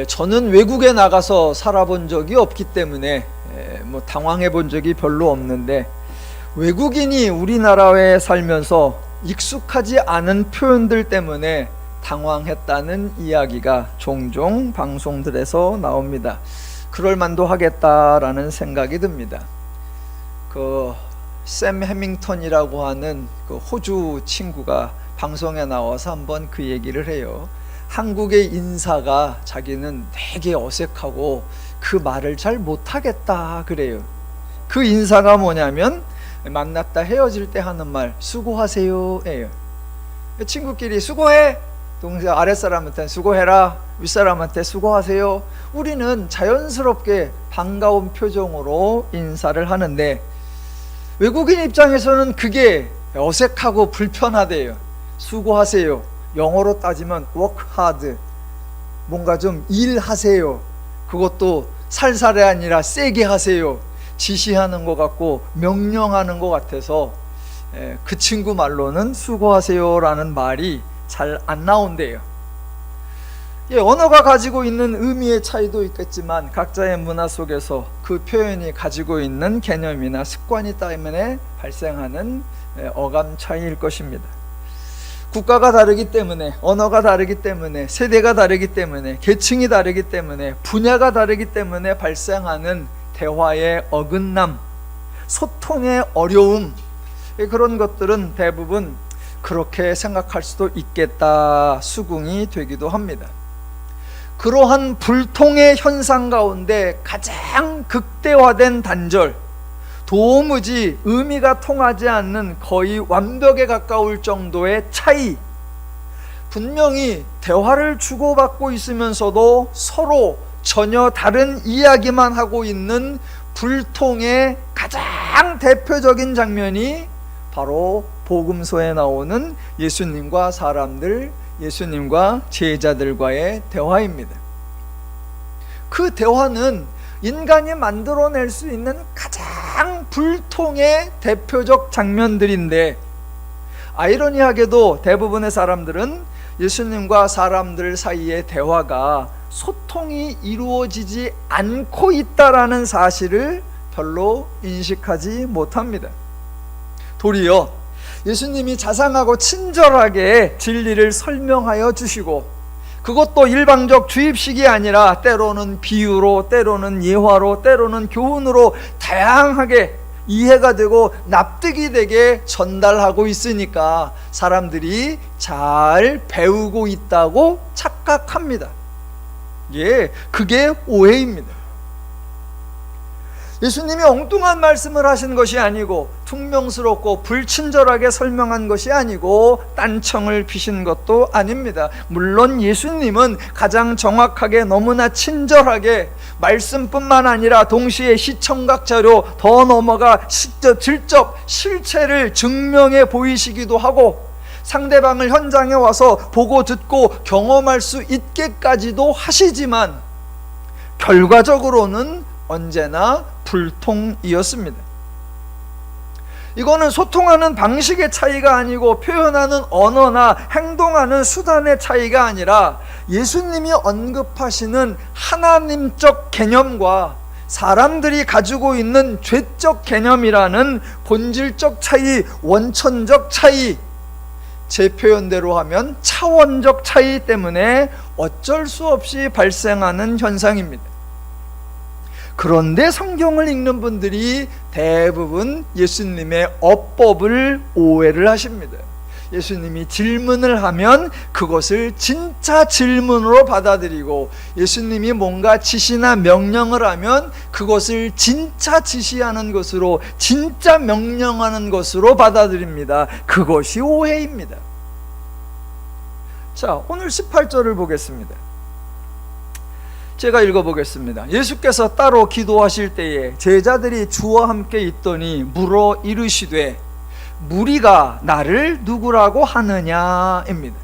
저는 외국에 나가서 살아본 적이 없기 때문에 당황해 본 적이 별로 없는데, 외국인이 우리나라에 살면서 익숙하지 않은 표현들 때문에 당황했다는 이야기가 종종 방송들에서 나옵니다. 그럴 만도 하겠다라는 생각이 듭니다. 샘 해밍턴이라고 하는 호주 친구가 방송에 나와서 한번 그 얘기를 해요. 한국의 인사가 자기는 되게 어색하고 그 말을 잘 못하겠다 그래요. 그 인사가 뭐냐면, 만났다 헤어질 때 하는 말, 수고하세요 예요. 친구끼리 수고해, 동생 아랫사람한테 수고해라, 윗사람한테 수고하세요. 우리는 자연스럽게 반가운 표정으로 인사를 하는데, 외국인 입장에서는 그게 어색하고 불편하대요. 수고하세요, 영어로 따지면 work hard, 뭔가 좀 일하세요. 그것도 살살이 아니라 세게 하세요. 지시하는 것 같고 명령하는 것 같아서 그 친구 말로는 수고하세요 라는 말이 잘 안 나온대요. 언어가 가지고 있는 의미의 차이도 있겠지만 각자의 문화 속에서 그 표현이 가지고 있는 개념이나 습관이 때문에 발생하는 어감 차이일 것입니다. 국가가 다르기 때문에, 언어가 다르기 때문에, 세대가 다르기 때문에, 계층이 다르기 때문에, 분야가 다르기 때문에 발생하는 대화의 어긋남, 소통의 어려움, 그런 것들은 대부분 그렇게 생각할 수도 있겠다 수긍이 되기도 합니다. 그러한 불통의 현상 가운데 가장 극대화된 단절, 도무지 의미가 통하지 않는 거의 완벽에 가까울 정도의 차이, 분명히 대화를 주고받고 있으면서도 서로 전혀 다른 이야기만 하고 있는 불통의 가장 대표적인 장면이 바로 복음서에 나오는 예수님과 사람들, 예수님과 제자들과의 대화입니다. 그 대화는 인간이 만들어낼 수 있는 가장 불통의 대표적 장면들인데, 아이러니하게도 대부분의 사람들은 예수님과 사람들 사이의 대화가 소통이 이루어지지 않고 있다라는 사실을 별로 인식하지 못합니다. 도리어 예수님이 자상하고 친절하게 진리를 설명하여 주시고, 그것도 일방적 주입식이 아니라 때로는 비유로, 때로는 예화로, 때로는 교훈으로 다양하게 이해가 되고 납득이 되게 전달하고 있으니까 사람들이 잘 배우고 있다고 착각합니다. 그게 오해입니다. 예수님이 엉뚱한 말씀을 하신 것이 아니고, 퉁명스럽고 불친절하게 설명한 것이 아니고, 딴청을 피신 것도 아닙니다. 물론 예수님은 가장 정확하게, 너무나 친절하게 말씀뿐만 아니라 동시에 시청각 자료 더 넘어가 직접 실체를 증명해 보이시기도 하고, 상대방을 현장에 와서 보고 듣고 경험할 수 있게까지도 하시지만, 결과적으로는 언제나 불통이었습니다. 이거는 소통하는 방식의 차이가 아니고, 표현하는 언어나 행동하는 수단의 차이가 아니라, 예수님이 언급하시는 하나님적 개념과 사람들이 가지고 있는 죄적 개념이라는 본질적 차이, 원천적 차이, 제 표현대로 하면 차원적 차이 때문에 어쩔 수 없이 발생하는 현상입니다. 그런데 성경을 읽는 분들이 대부분 예수님의 어법을 오해를 하십니다. 예수님이 질문을 하면 그것을 진짜 질문으로 받아들이고, 예수님이 뭔가 지시나 명령을 하면 그것을 진짜 지시하는 것으로, 진짜 명령하는 것으로 받아들입니다. 그것이 오해입니다. 자, 오늘 18절을 보겠습니다. 제가 읽어보겠습니다. 예수께서 따로 기도하실 때에 제자들이 주와 함께 있더니 물어 이르시되, 무리가 나를 누구라고 하느냐입니다.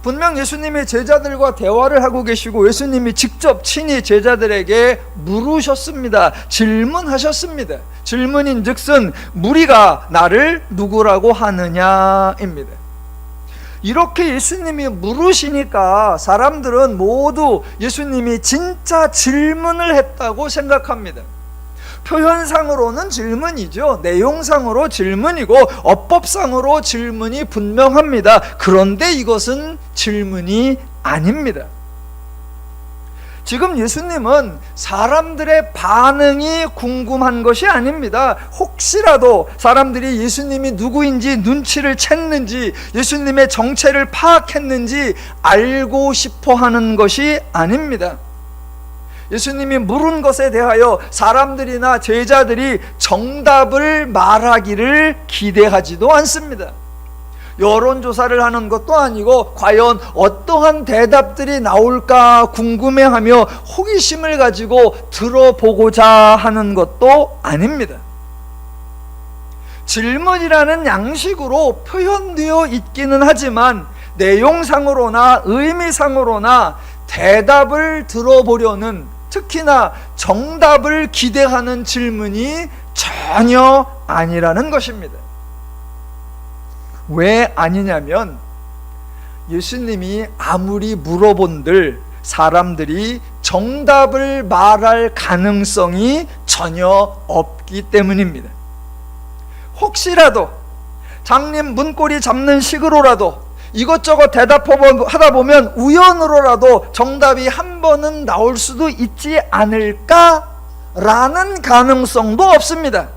분명 예수님이 제자들과 대화를 하고 계시고, 예수님이 직접 친히 제자들에게 물으셨습니다. 질문하셨습니다. 질문인 즉슨 무리가 나를 누구라고 하느냐입니다. 이렇게 예수님이 물으시니까 사람들은 모두 예수님이 진짜 질문을 했다고 생각합니다. 표현상으로는 질문이죠. 내용상으로 질문이고 어법상으로 질문이 분명합니다. 그런데 이것은 질문이 아닙니다. 지금 예수님은 사람들의 반응이 궁금한 것이 아닙니다. 혹시라도 사람들이 예수님이 누구인지 눈치를 챘는지, 예수님의 정체를 파악했는지 알고 싶어 하는 것이 아닙니다. 예수님이 물은 것에 대하여 사람들이나 제자들이 정답을 말하기를 기대하지도 않습니다. 여론조사를 하는 것도 아니고 과연 어떠한 대답들이 나올까 궁금해하며 호기심을 가지고 들어보고자 하는 것도 아닙니다. 질문이라는 양식으로 표현되어 있기는 하지만 내용상으로나 의미상으로나 대답을 들어보려는, 특히나 정답을 기대하는 질문이 전혀 아니라는 것입니다. 왜 아니냐면 예수님이 아무리 물어본들 사람들이 정답을 말할 가능성이 전혀 없기 때문입니다. 혹시라도 장님 문고리 잡는 식으로라도 이것저것 대답하다 보면 우연으로라도 정답이 한 번은 나올 수도 있지 않을까라는 가능성도 없습니다.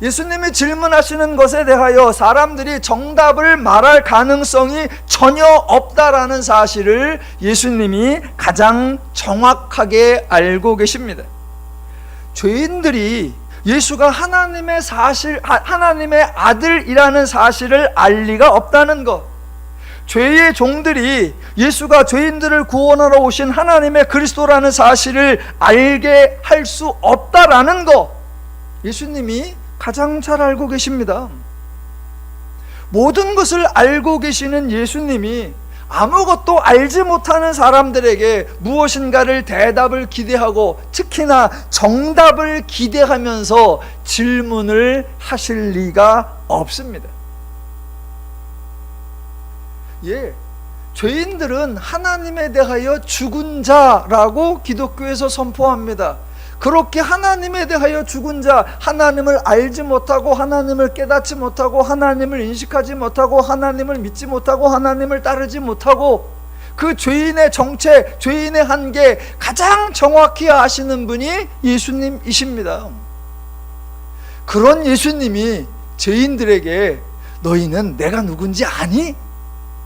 예수님이 질문하시는 것에 대하여 사람들이 정답을 말할 가능성이 전혀 없다라는 사실을 예수님이 가장 정확하게 알고 계십니다. 죄인들이 예수가 하나님의 아들이라는 사실을 알 리가 없다는 것, 죄의 종들이 예수가 죄인들을 구원하러 오신 하나님의 그리스도라는 사실을 알게 할 수 없다라는 것, 예수님이 가장 잘 알고 계십니다. 모든 것을 알고 계시는 예수님이 아무것도 알지 못하는 사람들에게 무엇인가를 대답을 기대하고 특히나 정답을 기대하면서 질문을 하실 리가 없습니다. 죄인들은 하나님에 대하여 죽은 자라고 기독교에서 선포합니다. 그렇게 하나님에 대하여 죽은 자, 하나님을 알지 못하고 하나님을 깨닫지 못하고 하나님을 인식하지 못하고 하나님을 믿지 못하고 하나님을 따르지 못하고 그 죄인의 정체, 죄인의 한계 가장 정확히 아시는 분이 예수님이십니다. 그런 예수님이 죄인들에게 너희는 내가 누군지 아니?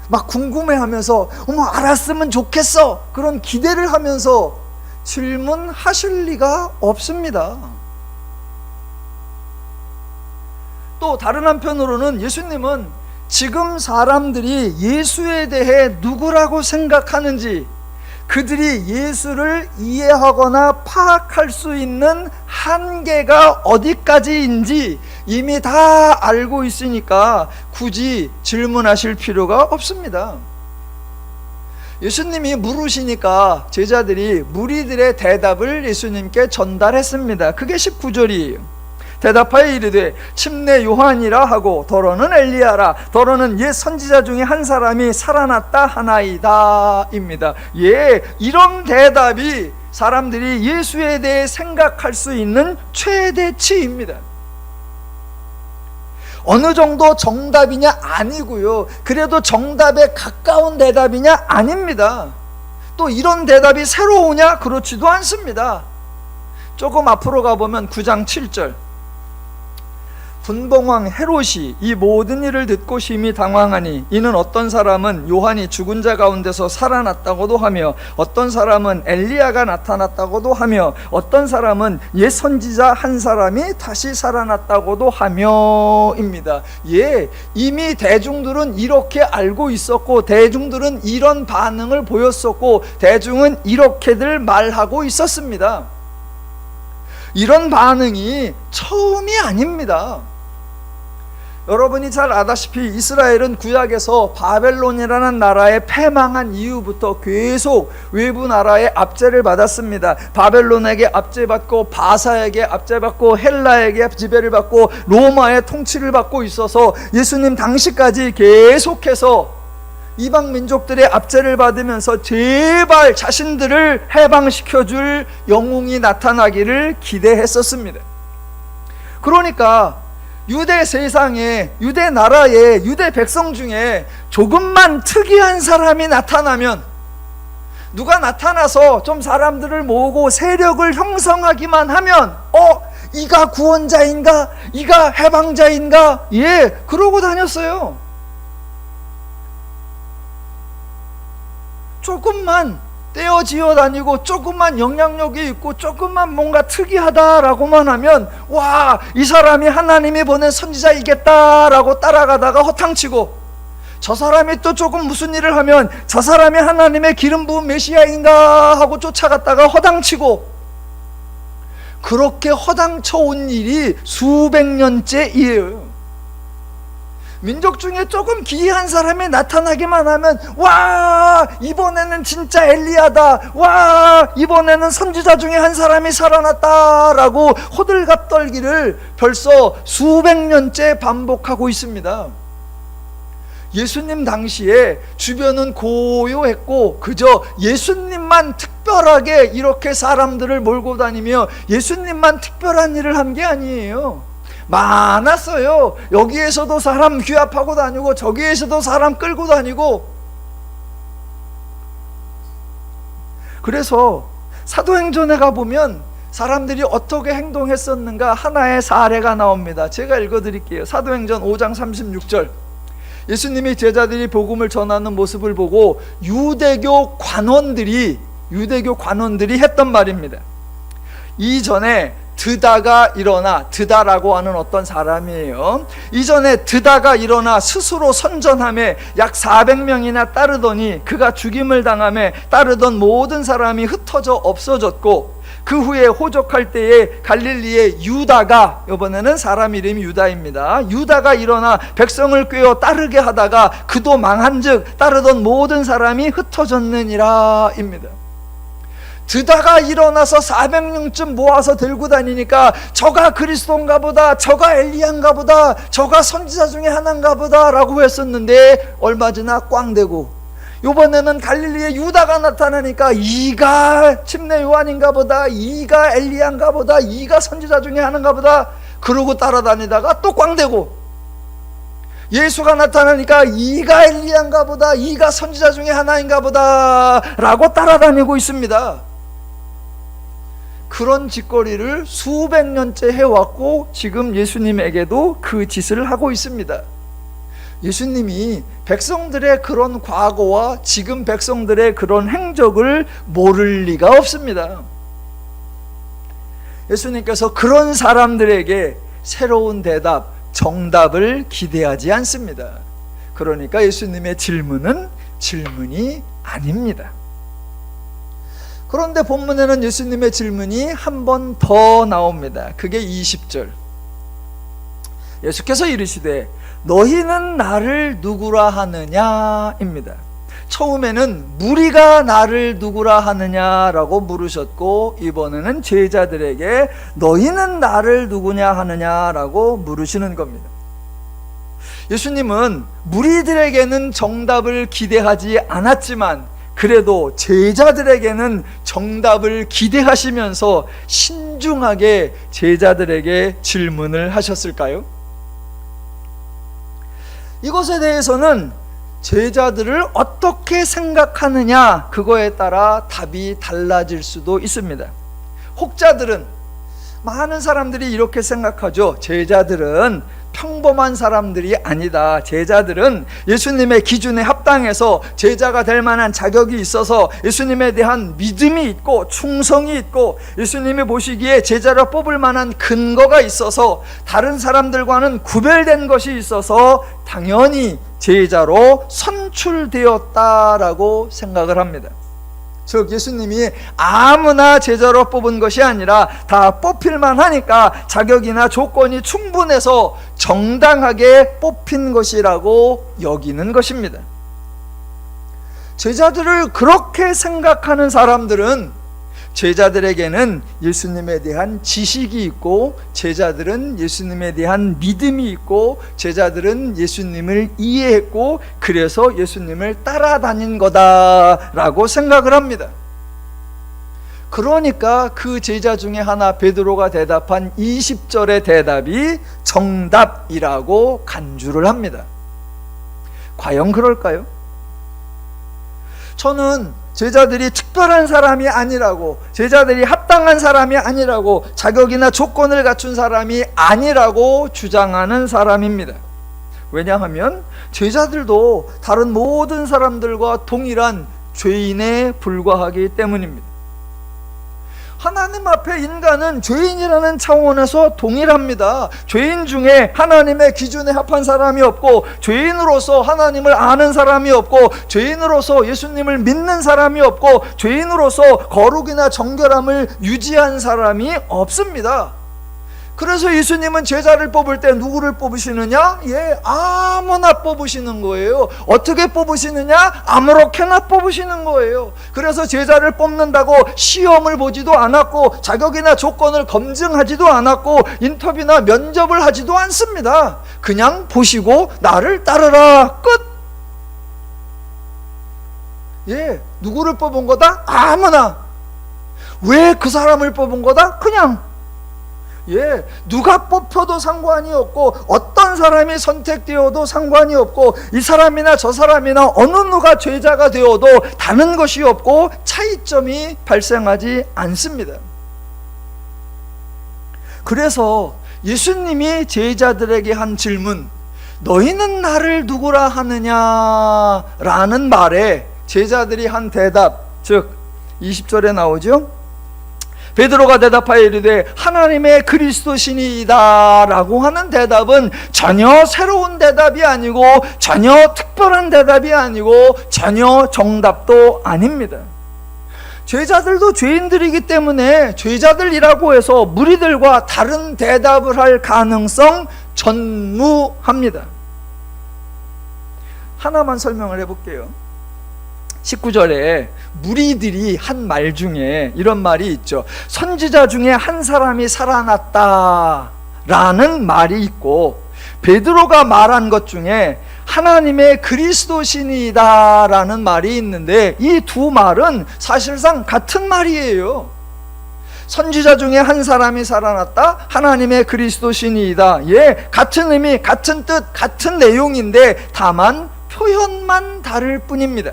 막 궁금해하면서 알았으면 좋겠어, 그런 기대를 하면서 질문하실 리가 없습니다. 또 다른 한편으로는 예수님은 지금 사람들이 예수에 대해 누구라고 생각하는지, 그들이 예수를 이해하거나 파악할 수 있는 한계가 어디까지인지 이미 다 알고 있으니까 굳이 질문하실 필요가 없습니다. 예수님이 물으시니까 제자들이 무리들의 대답을 예수님께 전달했습니다. 그게 19절이에요. 대답하여 이르되 침례 요한이라 하고 더러는 엘리야라, 더러는 옛 선지자 중에 한 사람이 살아났다 하나이다 입니다. 이런 대답이 사람들이 예수에 대해 생각할 수 있는 최대치입니다. 어느 정도 정답이냐? 아니고요. 그래도 정답에 가까운 대답이냐? 아닙니다. 또 이런 대답이 새로우냐? 그렇지도 않습니다. 조금 앞으로 가보면 9장 7절, 분봉왕 헤롯이 이 모든 일을 듣고 심히 당황하니 이는 어떤 사람은 요한이 죽은 자 가운데서 살아났다고도 하며 어떤 사람은 엘리야가 나타났다고도 하며 어떤 사람은 옛 선지자 한 사람이 다시 살아났다고도 하며 입니다. 이미 대중들은 이렇게 알고 있었고 대중들은 이런 반응을 보였었고 대중은 이렇게들 말하고 있었습니다. 이런 반응이 처음이 아닙니다. 여러분이 잘 아다시피 이스라엘은 구약에서 바벨론이라는 나라에 패망한 이후부터 계속 외부 나라의 압제를 받았습니다. 바벨론에게 압제받고 바사에게 압제받고 헬라에게 지배를 받고 로마의 통치를 받고 있어서 예수님 당시까지 계속해서 이방 민족들의 압제를 받으면서 제발 자신들을 해방시켜줄 영웅이 나타나기를 기대했었습니다. 그러니까 유대 세상에, 유대 나라에, 유대 백성 중에 조금만 특이한 사람이 나타나면, 누가 나타나서 좀 사람들을 모으고 세력을 형성하기만 하면 이가 구원자인가? 이가 해방자인가? 예, 그러고 다녔어요. 조금만 떼어지어 다니고 조금만 영향력이 있고 조금만 뭔가 특이하다라고만 하면 와, 이 사람이 하나님이 보낸 선지자이겠다라고 따라가다가 허탕치고, 저 사람이 또 조금 무슨 일을 하면 저 사람이 하나님의 기름 부은 메시아인가 하고 쫓아갔다가 허당치고, 그렇게 허당쳐 온 일이 수백 년째이에요. 민족 중에 조금 기이한 사람이 나타나기만 하면 와, 이번에는 진짜 엘리야다, 와, 이번에는 선지자 중에 한 사람이 살아났다라고 호들갑 떨기를 벌써 수백 년째 반복하고 있습니다. 예수님 당시에 주변은 고요했고 그저 예수님만 특별하게 이렇게 사람들을 몰고 다니며 예수님만 특별한 일을 한 게 아니에요. 많았어요. 여기에서도 사람 귀합하고 다니고 저기에서도 사람 끌고 다니고. 그래서 사도행전에 가보면 사람들이 어떻게 행동했었는가 하나의 사례가 나옵니다. 제가 읽어드릴게요. 사도행전 5장 36절. 예수님이 제자들이 복음을 전하는 모습을 보고 유대교 관원들이 했던 말입니다. 이전에 드다가 일어나, 드다라고 하는 어떤 사람이에요. 이전에 드다가 일어나 스스로 선전함에 약 400명이나 따르더니 그가 죽임을 당함에 따르던 모든 사람이 흩어져 없어졌고, 그 후에 호적할 때에 갈릴리의 유다가, 이번에는 사람 이름이 유다입니다. 유다가 일어나 백성을 꿰어 따르게 하다가 그도 망한즉 따르던 모든 사람이 흩어졌느니라 입니다. 드다가 일어나서 400명쯤 모아서 들고 다니니까 저가 그리스도인가 보다, 저가 엘리야인가 보다, 저가 선지자 중에 하나인가 보다 라고 했었는데 얼마 지나 꽝되고, 이번에는 갈릴리에 유다가 나타나니까 이가 침례 요한인가 보다, 이가 엘리야인가 보다, 이가 선지자 중에 하나인가 보다 그러고 따라다니다가 또 꽝되고, 예수가 나타나니까 이가 엘리야인가 보다, 이가 선지자 중에 하나인가 보다 라고 따라다니고 있습니다. 그런 짓거리를 수백 년째 해왔고 지금 예수님에게도 그 짓을 하고 있습니다. 예수님이 백성들의 그런 과거와 지금 백성들의 그런 행적을 모를 리가 없습니다. 예수님께서 그런 사람들에게 새로운 대답, 정답을 기대하지 않습니다. 그러니까 예수님의 질문은 질문이 아닙니다. 그런데 본문에는 예수님의 질문이 한 번 더 나옵니다. 그게 20절. 예수께서 이르시되 너희는 나를 누구라 하느냐입니다. 처음에는 무리가 나를 누구라 하느냐라고 물으셨고, 이번에는 제자들에게 너희는 나를 누구냐 하느냐라고 물으시는 겁니다. 예수님은 무리들에게는 정답을 기대하지 않았지만 그래도 제자들에게는 정답을 기대하시면서 신중하게 제자들에게 질문을 하셨을까요? 이것에 대해서는 제자들을 어떻게 생각하느냐, 그거에 따라 답이 달라질 수도 있습니다. 혹자들은, 많은 사람들이 이렇게 생각하죠. 제자들은 평범한 사람들이 아니다. 제자들은 예수님의 기준에 합당해서 제자가 될 만한 자격이 있어서 예수님에 대한 믿음이 있고 충성이 있고 예수님이 보시기에 제자로 뽑을 만한 근거가 있어서 다른 사람들과는 구별된 것이 있어서 당연히 제자로 선출되었다라고 생각을 합니다. 즉 예수님이 아무나 제자로 뽑은 것이 아니라 다 뽑힐만 하니까 자격이나 조건이 충분해서 정당하게 뽑힌 것이라고 여기는 것입니다. 제자들을 그렇게 생각하는 사람들은 제자들에게는 예수님에 대한 지식이 있고, 제자들은 예수님에 대한 믿음이 있고, 제자들은 예수님을 이해했고, 그래서 예수님을 따라다닌 거다라고 생각을 합니다. 그러니까 그 제자 중에 하나 베드로가 대답한 20절의 대답이 정답이라고 간주를 합니다. 과연 그럴까요? 저는 제자들이 특별한 사람이 아니라고, 제자들이 합당한 사람이 아니라고, 자격이나 조건을 갖춘 사람이 아니라고 주장하는 사람입니다. 왜냐하면 제자들도 다른 모든 사람들과 동일한 죄인에 불과하기 때문입니다. 하나님 앞에 인간은 죄인이라는 차원에서 동일합니다. 죄인 중에 하나님의 기준에 합한 사람이 없고, 죄인으로서 하나님을 아는 사람이 없고, 죄인으로서 예수님을 믿는 사람이 없고, 죄인으로서 거룩이나 정결함을 유지한 사람이 없습니다. 그래서 예수님은 제자를 뽑을 때 누구를 뽑으시느냐? 아무나 뽑으시는 거예요. 어떻게 뽑으시느냐? 아무렇게나 뽑으시는 거예요. 그래서 제자를 뽑는다고 시험을 보지도 않았고, 자격이나 조건을 검증하지도 않았고, 인터뷰나 면접을 하지도 않습니다. 그냥 보시고 나를 따르라, 끝. 누구를 뽑은 거다? 아무나. 왜 그 사람을 뽑은 거다? 그냥. 누가 뽑혀도 상관이 없고, 어떤 사람이 선택되어도 상관이 없고, 이 사람이나 저 사람이나 어느 누가 죄자가 되어도 다른 것이 없고 차이점이 발생하지 않습니다. 그래서 예수님이 제자들에게 한 질문, 너희는 나를 누구라 하느냐? 라는 말에 제자들이 한 대답, 즉 20절에 나오죠. 베드로가 대답하여 이르되 하나님의 그리스도시니이다 라고 하는 대답은 전혀 새로운 대답이 아니고, 전혀 특별한 대답이 아니고, 전혀 정답도 아닙니다. 제자들도 죄인들이기 때문에 제자들이라고 해서 무리들과 다른 대답을 할 가능성 전무합니다. 하나만 설명을 해볼게요. 19절에 무리들이 한 말 중에 이런 말이 있죠. 선지자 중에 한 사람이 살아났다 라는 말이 있고, 베드로가 말한 것 중에 하나님의 그리스도시니이다 라는 말이 있는데, 이 두 말은 사실상 같은 말이에요. 선지자 중에 한 사람이 살아났다, 하나님의 그리스도시니이다. 같은 의미, 같은 뜻, 같은 내용인데 다만 표현만 다를 뿐입니다.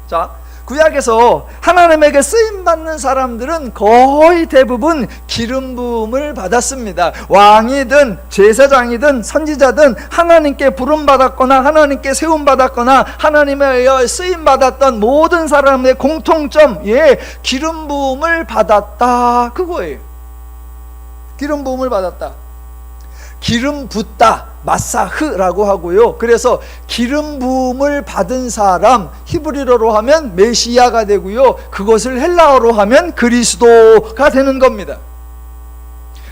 자, 구약에서 하나님에게 쓰임받는 사람들은 거의 대부분 기름 부음을 받았습니다. 왕이든 제사장이든 선지자든 하나님께 부름받았거나 하나님께 세움받았거나 하나님에 의하여 쓰임받았던 모든 사람의 공통점, 기름 부음을 받았다, 그거예요. 기름 부음을 받았다. 기름 붓다, 마사흐라고 하고요. 그래서 기름 부음을 받은 사람, 히브리어로 하면 메시아가 되고요. 그것을 헬라어로 하면 그리스도가 되는 겁니다.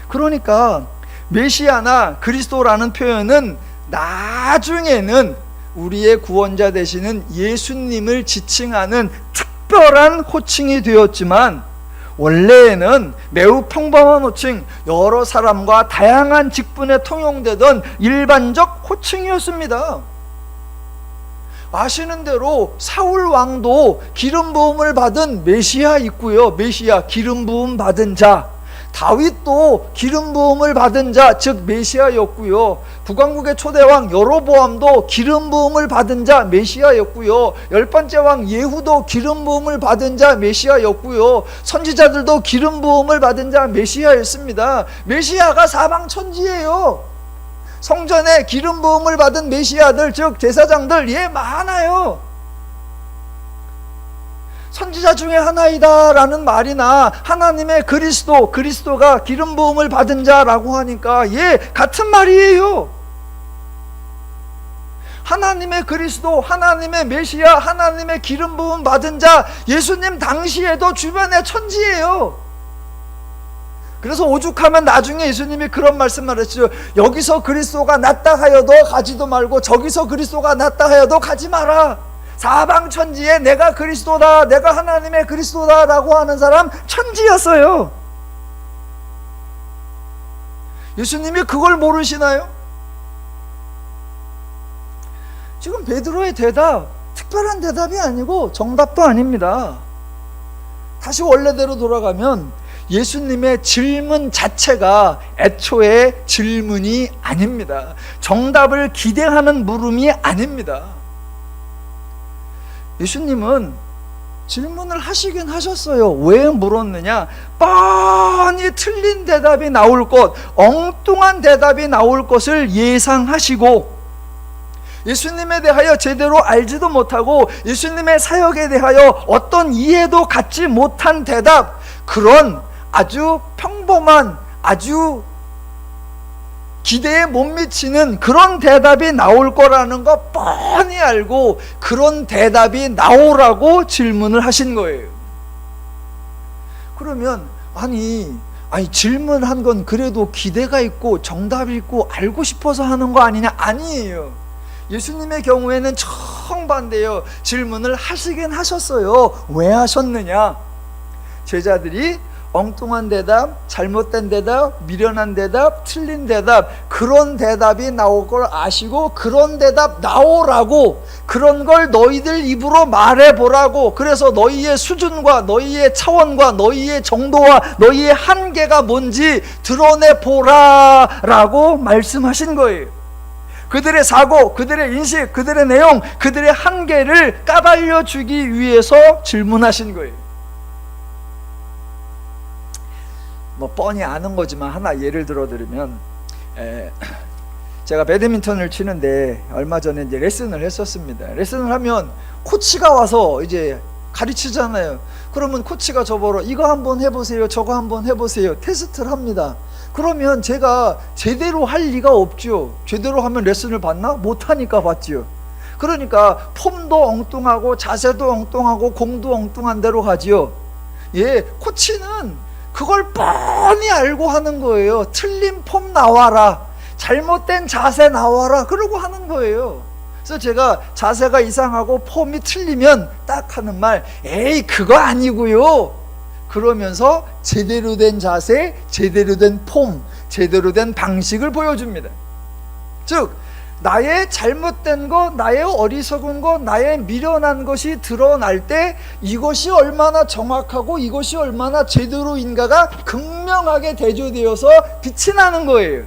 그러니까 메시아나 그리스도라는 표현은 나중에는 우리의 구원자 되시는 예수님을 지칭하는 특별한 호칭이 되었지만, 원래에는 매우 평범한 호칭, 여러 사람과 다양한 직분에 통용되던 일반적 호칭이었습니다. 아시는 대로 사울 왕도 기름 부음을 받은 메시아 있고요. 메시아, 기름 부음 받은 자. 다윗도 기름 부음을 받은 자, 즉 메시아였고요. 북왕국의 초대왕 여로보암도 기름 부음을 받은 자, 메시아였고요. 10번째 왕 예후도 기름 부음을 받은 자, 메시아였고요. 선지자들도 기름 부음을 받은 자, 메시아였습니다. 메시아가 사방 천지예요. 성전에 기름 부음을 받은 메시아들, 즉 제사장들 많아요. 선지자 중에 하나이다 라는 말이나 하나님의 그리스도가 기름 부음을 받은 자라고 하니까 같은 말이에요. 하나님의 그리스도, 하나님의 메시아, 하나님의 기름 부음 받은 자, 예수님 당시에도 주변에 천지예요. 그래서 오죽하면 나중에 예수님이 그런 말씀을 하시죠. 여기서 그리스도가 낫다 하여도 가지도 말고 저기서 그리스도가 낫다 하여도 가지 마라. 사방천지에 내가 그리스도다, 내가 하나님의 그리스도다 라고 하는 사람 천지였어요. 예수님이 그걸 모르시나요? 지금 베드로의 대답 특별한 대답이 아니고 정답도 아닙니다. 다시 원래대로 돌아가면 예수님의 질문 자체가 애초에 질문이 아닙니다. 정답을 기대하는 물음이 아닙니다. 예수님은 질문을 하시긴 하셨어요. 왜 물었느냐? 뻔히 틀린 대답이 나올 것, 엉뚱한 대답이 나올 것을 예상하시고, 예수님에 대하여 제대로 알지도 못하고 예수님의 사역에 대하여 어떤 이해도 갖지 못한 대답, 그런 아주 평범한, 아주 기대에 못 미치는 그런 대답이 나올 거라는 거 뻔히 알고 그런 대답이 나오라고 질문을 하신 거예요. 그러면 아니 질문한 건 그래도 기대가 있고 정답이 있고 알고 싶어서 하는 거 아니냐? 아니에요. 예수님의 경우에는 정반대예요. 질문을 하시긴 하셨어요. 왜 하셨느냐? 제자들이 엉뚱한 대답, 잘못된 대답, 미련한 대답, 틀린 대답, 그런 대답이 나올 걸 아시고 그런 대답 나오라고, 그런 걸 너희들 입으로 말해보라고, 그래서 너희의 수준과 너희의 차원과 너희의 정도와 너희의 한계가 뭔지 드러내보라 라고 말씀하신 거예요. 그들의 사고, 그들의 인식, 그들의 내용, 그들의 한계를 까발려 주기 위해서 질문하신 거예요. 뭐 뻔히 아는 거지만 하나 예를 들어 드리면, 제가 배드민턴을 치는데 얼마 전에 이제 레슨을 했었습니다. 레슨을 하면 코치가 와서 이제 가르치잖아요. 그러면 코치가 저보러 이거 한번 해보세요, 저거 한번 해보세요, 테스트를 합니다. 그러면 제가 제대로 할 리가 없죠. 제대로 하면 레슨을 받나? 못하니까 받지요. 그러니까 폼도 엉뚱하고 자세도 엉뚱하고 공도 엉뚱한 대로 가지요. 예, 코치는 그걸 뻔히 알고 하는 거예요. 틀린 폼 나와라, 잘못된 자세 나와라, 그러고 하는 거예요. 그래서 제가 자세가 이상하고 폼이 틀리면 딱 하는 말, 에이 그거 아니고요, 그러면서 제대로 된 자세, 제대로 된 폼, 제대로 된 방식을 보여줍니다. 즉 나의 잘못된 것, 나의 어리석은 것, 나의 미련한 것이 드러날 때 이것이 얼마나 정확하고 이것이 얼마나 제대로인가가 극명하게 대조되어서 빛이 나는 거예요.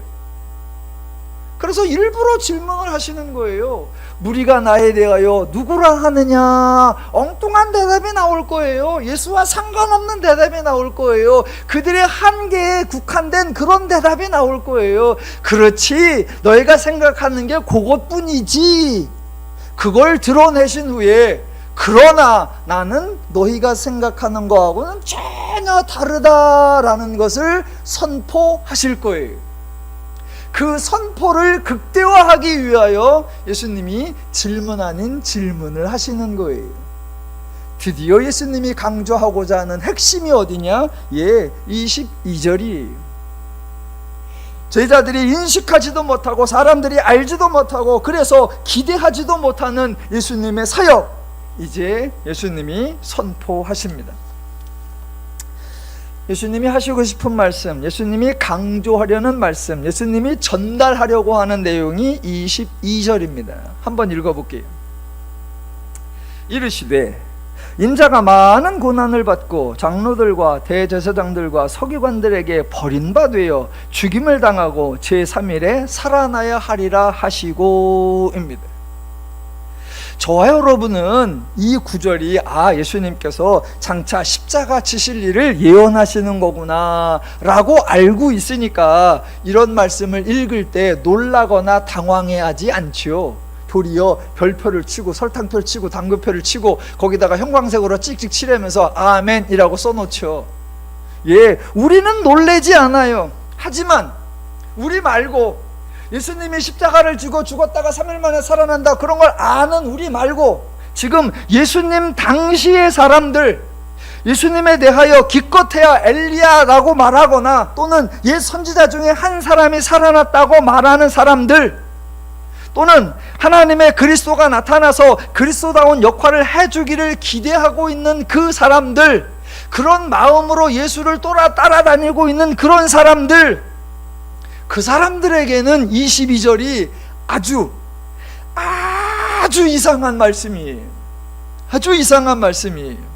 그래서 일부러 질문을 하시는 거예요. 무리가 나에 대하여 누구라 하느냐? 엉뚱한 대답이 나올 거예요. 예수와 상관없는 대답이 나올 거예요. 그들의 한계에 국한된 그런 대답이 나올 거예요. 그렇지, 너희가 생각하는 게 그것뿐이지. 그걸 드러내신 후에, 그러나 나는 너희가 생각하는 거하고는 전혀 다르다라는 것을 선포하실 거예요. 그 선포를 극대화하기 위하여 예수님이 질문 아닌 질문을 하시는 거예요. 드디어 예수님이 강조하고자 하는 핵심이 어디냐? 22절이에요. 제자들이 인식하지도 못하고 사람들이 알지도 못하고 그래서 기대하지도 못하는 예수님의 사역, 이제 예수님이 선포하십니다. 예수님이 하시고 싶은 말씀, 예수님이 강조하려는 말씀, 예수님이 전달하려고 하는 내용이 22절입니다. 한번 읽어볼게요. 이르시되 인자가 많은 고난을 받고 장로들과 대제사장들과 서기관들에게 버린 바 되어 죽임을 당하고 제3일에 살아나야 하리라 하시고입니다. 저와 여러분은 이 구절이 예수님께서 장차 십자가 지실 일을 예언하시는 거구나 라고 알고 있으니까 이런 말씀을 읽을 때 놀라거나 당황해하지 않지요. 도리어 별표를 치고 설탕표를 치고 당근표를 치고 거기다가 형광색으로 찍찍 칠하면서 아멘이라고 써놓죠. 예, 우리는 놀래지 않아요. 하지만 우리 말고 예수님이 십자가를 지고 죽었다가 3일 만에 살아난다, 그런 걸 아는 우리 말고 지금 예수님 당시의 사람들, 예수님에 대하여 기껏해야 엘리야라고 말하거나 또는 옛 선지자 중에 한 사람이 살아났다고 말하는 사람들, 또는 하나님의 그리스도가 나타나서 그리스도다운 역할을 해주기를 기대하고 있는 그 사람들, 그런 마음으로 예수를 따라다니고 있는 그런 사람들, 그 사람들에게는 22절이 아주 이상한 말씀이에요. 아주 이상한 말씀이에요.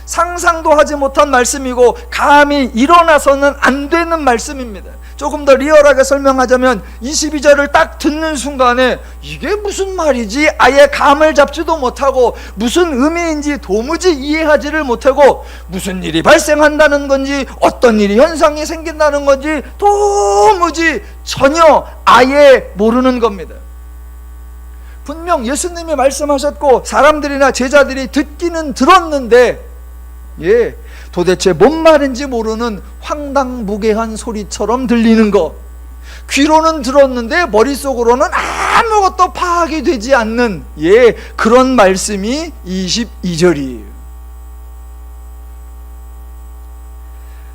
상상도 하지 못한 말씀이고 감히 일어나서는 안 되는 말씀입니다. 조금 더 리얼하게 설명하자면 22절을 딱 듣는 순간에 이게 무슨 말이지? 아예 감을 잡지도 못하고 무슨 의미인지 도무지 이해하지를 못하고 무슨 일이 발생한다는 건지 어떤 일이 현상이 생긴다는 건지 도무지 전혀 아예 모르는 겁니다. 분명 예수님이 말씀하셨고 사람들이나 제자들이 듣기는 들었는데 도대체 뭔 말인지 모르는 황당무계한 소리처럼 들리는 것, 귀로는 들었는데 머릿속으로는 아무것도 파악이 되지 않는 그런 말씀이 22절이에요.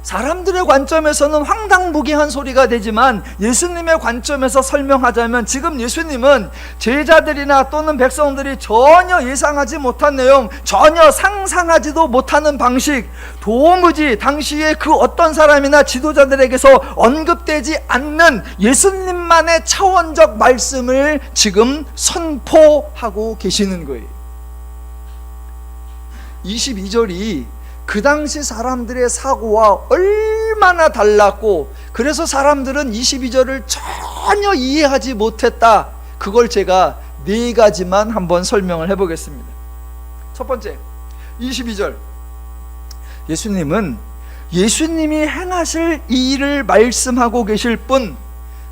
사람들의 관점에서는 황당무계한 소리가 되지만 예수님의 관점에서 설명하자면 지금 예수님은 제자들이나 또는 백성들이 전혀 예상하지 못한 내용, 전혀 상상하지도 못하는 방식, 도무지 당시에 그 어떤 사람이나 지도자들에게서 언급되지 않는 예수님만의 차원적 말씀을 지금 선포하고 계시는 거예요. 22절이 그 당시 사람들의 사고와 얼마나 달랐고, 그래서 사람들은 22절을 전혀 이해하지 못했다. 그걸 제가 4가지만 한번 설명을 해보겠습니다. 첫 번째, 22절. 예수님이 행하실 이 일을 말씀하고 계실 뿐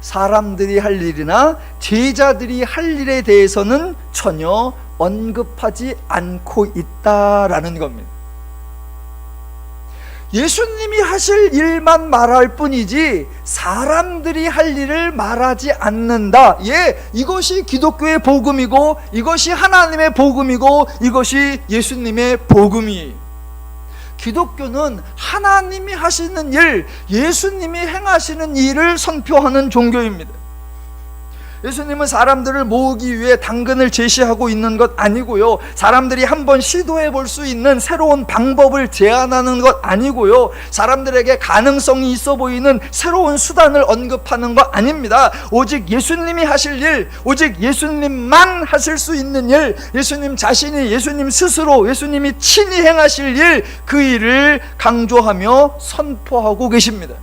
사람들이 할 일이나 제자들이 할 일에 대해서는 전혀 언급하지 않고 있다라는 겁니다. 예수님이 하실 일만 말할 뿐이지 사람들이 할 일을 말하지 않는다. 이것이 기독교의 복음이고 이것이 하나님의 복음이고 이것이 예수님의 복음이에요. 기독교는 하나님이 하시는 일, 예수님이 행하시는 일을 선포하는 종교입니다. 예수님은 사람들을 모으기 위해 당근을 제시하고 있는 것 아니고요, 사람들이 한번 시도해 볼 수 있는 새로운 방법을 제안하는 것 아니고요, 사람들에게 가능성이 있어 보이는 새로운 수단을 언급하는 것 아닙니다. 오직 예수님이 하실 일, 오직 예수님만 하실 수 있는 일, 예수님 자신이, 예수님 스스로, 예수님이 친히 행하실 일, 그 일을 강조하며 선포하고 계십니다.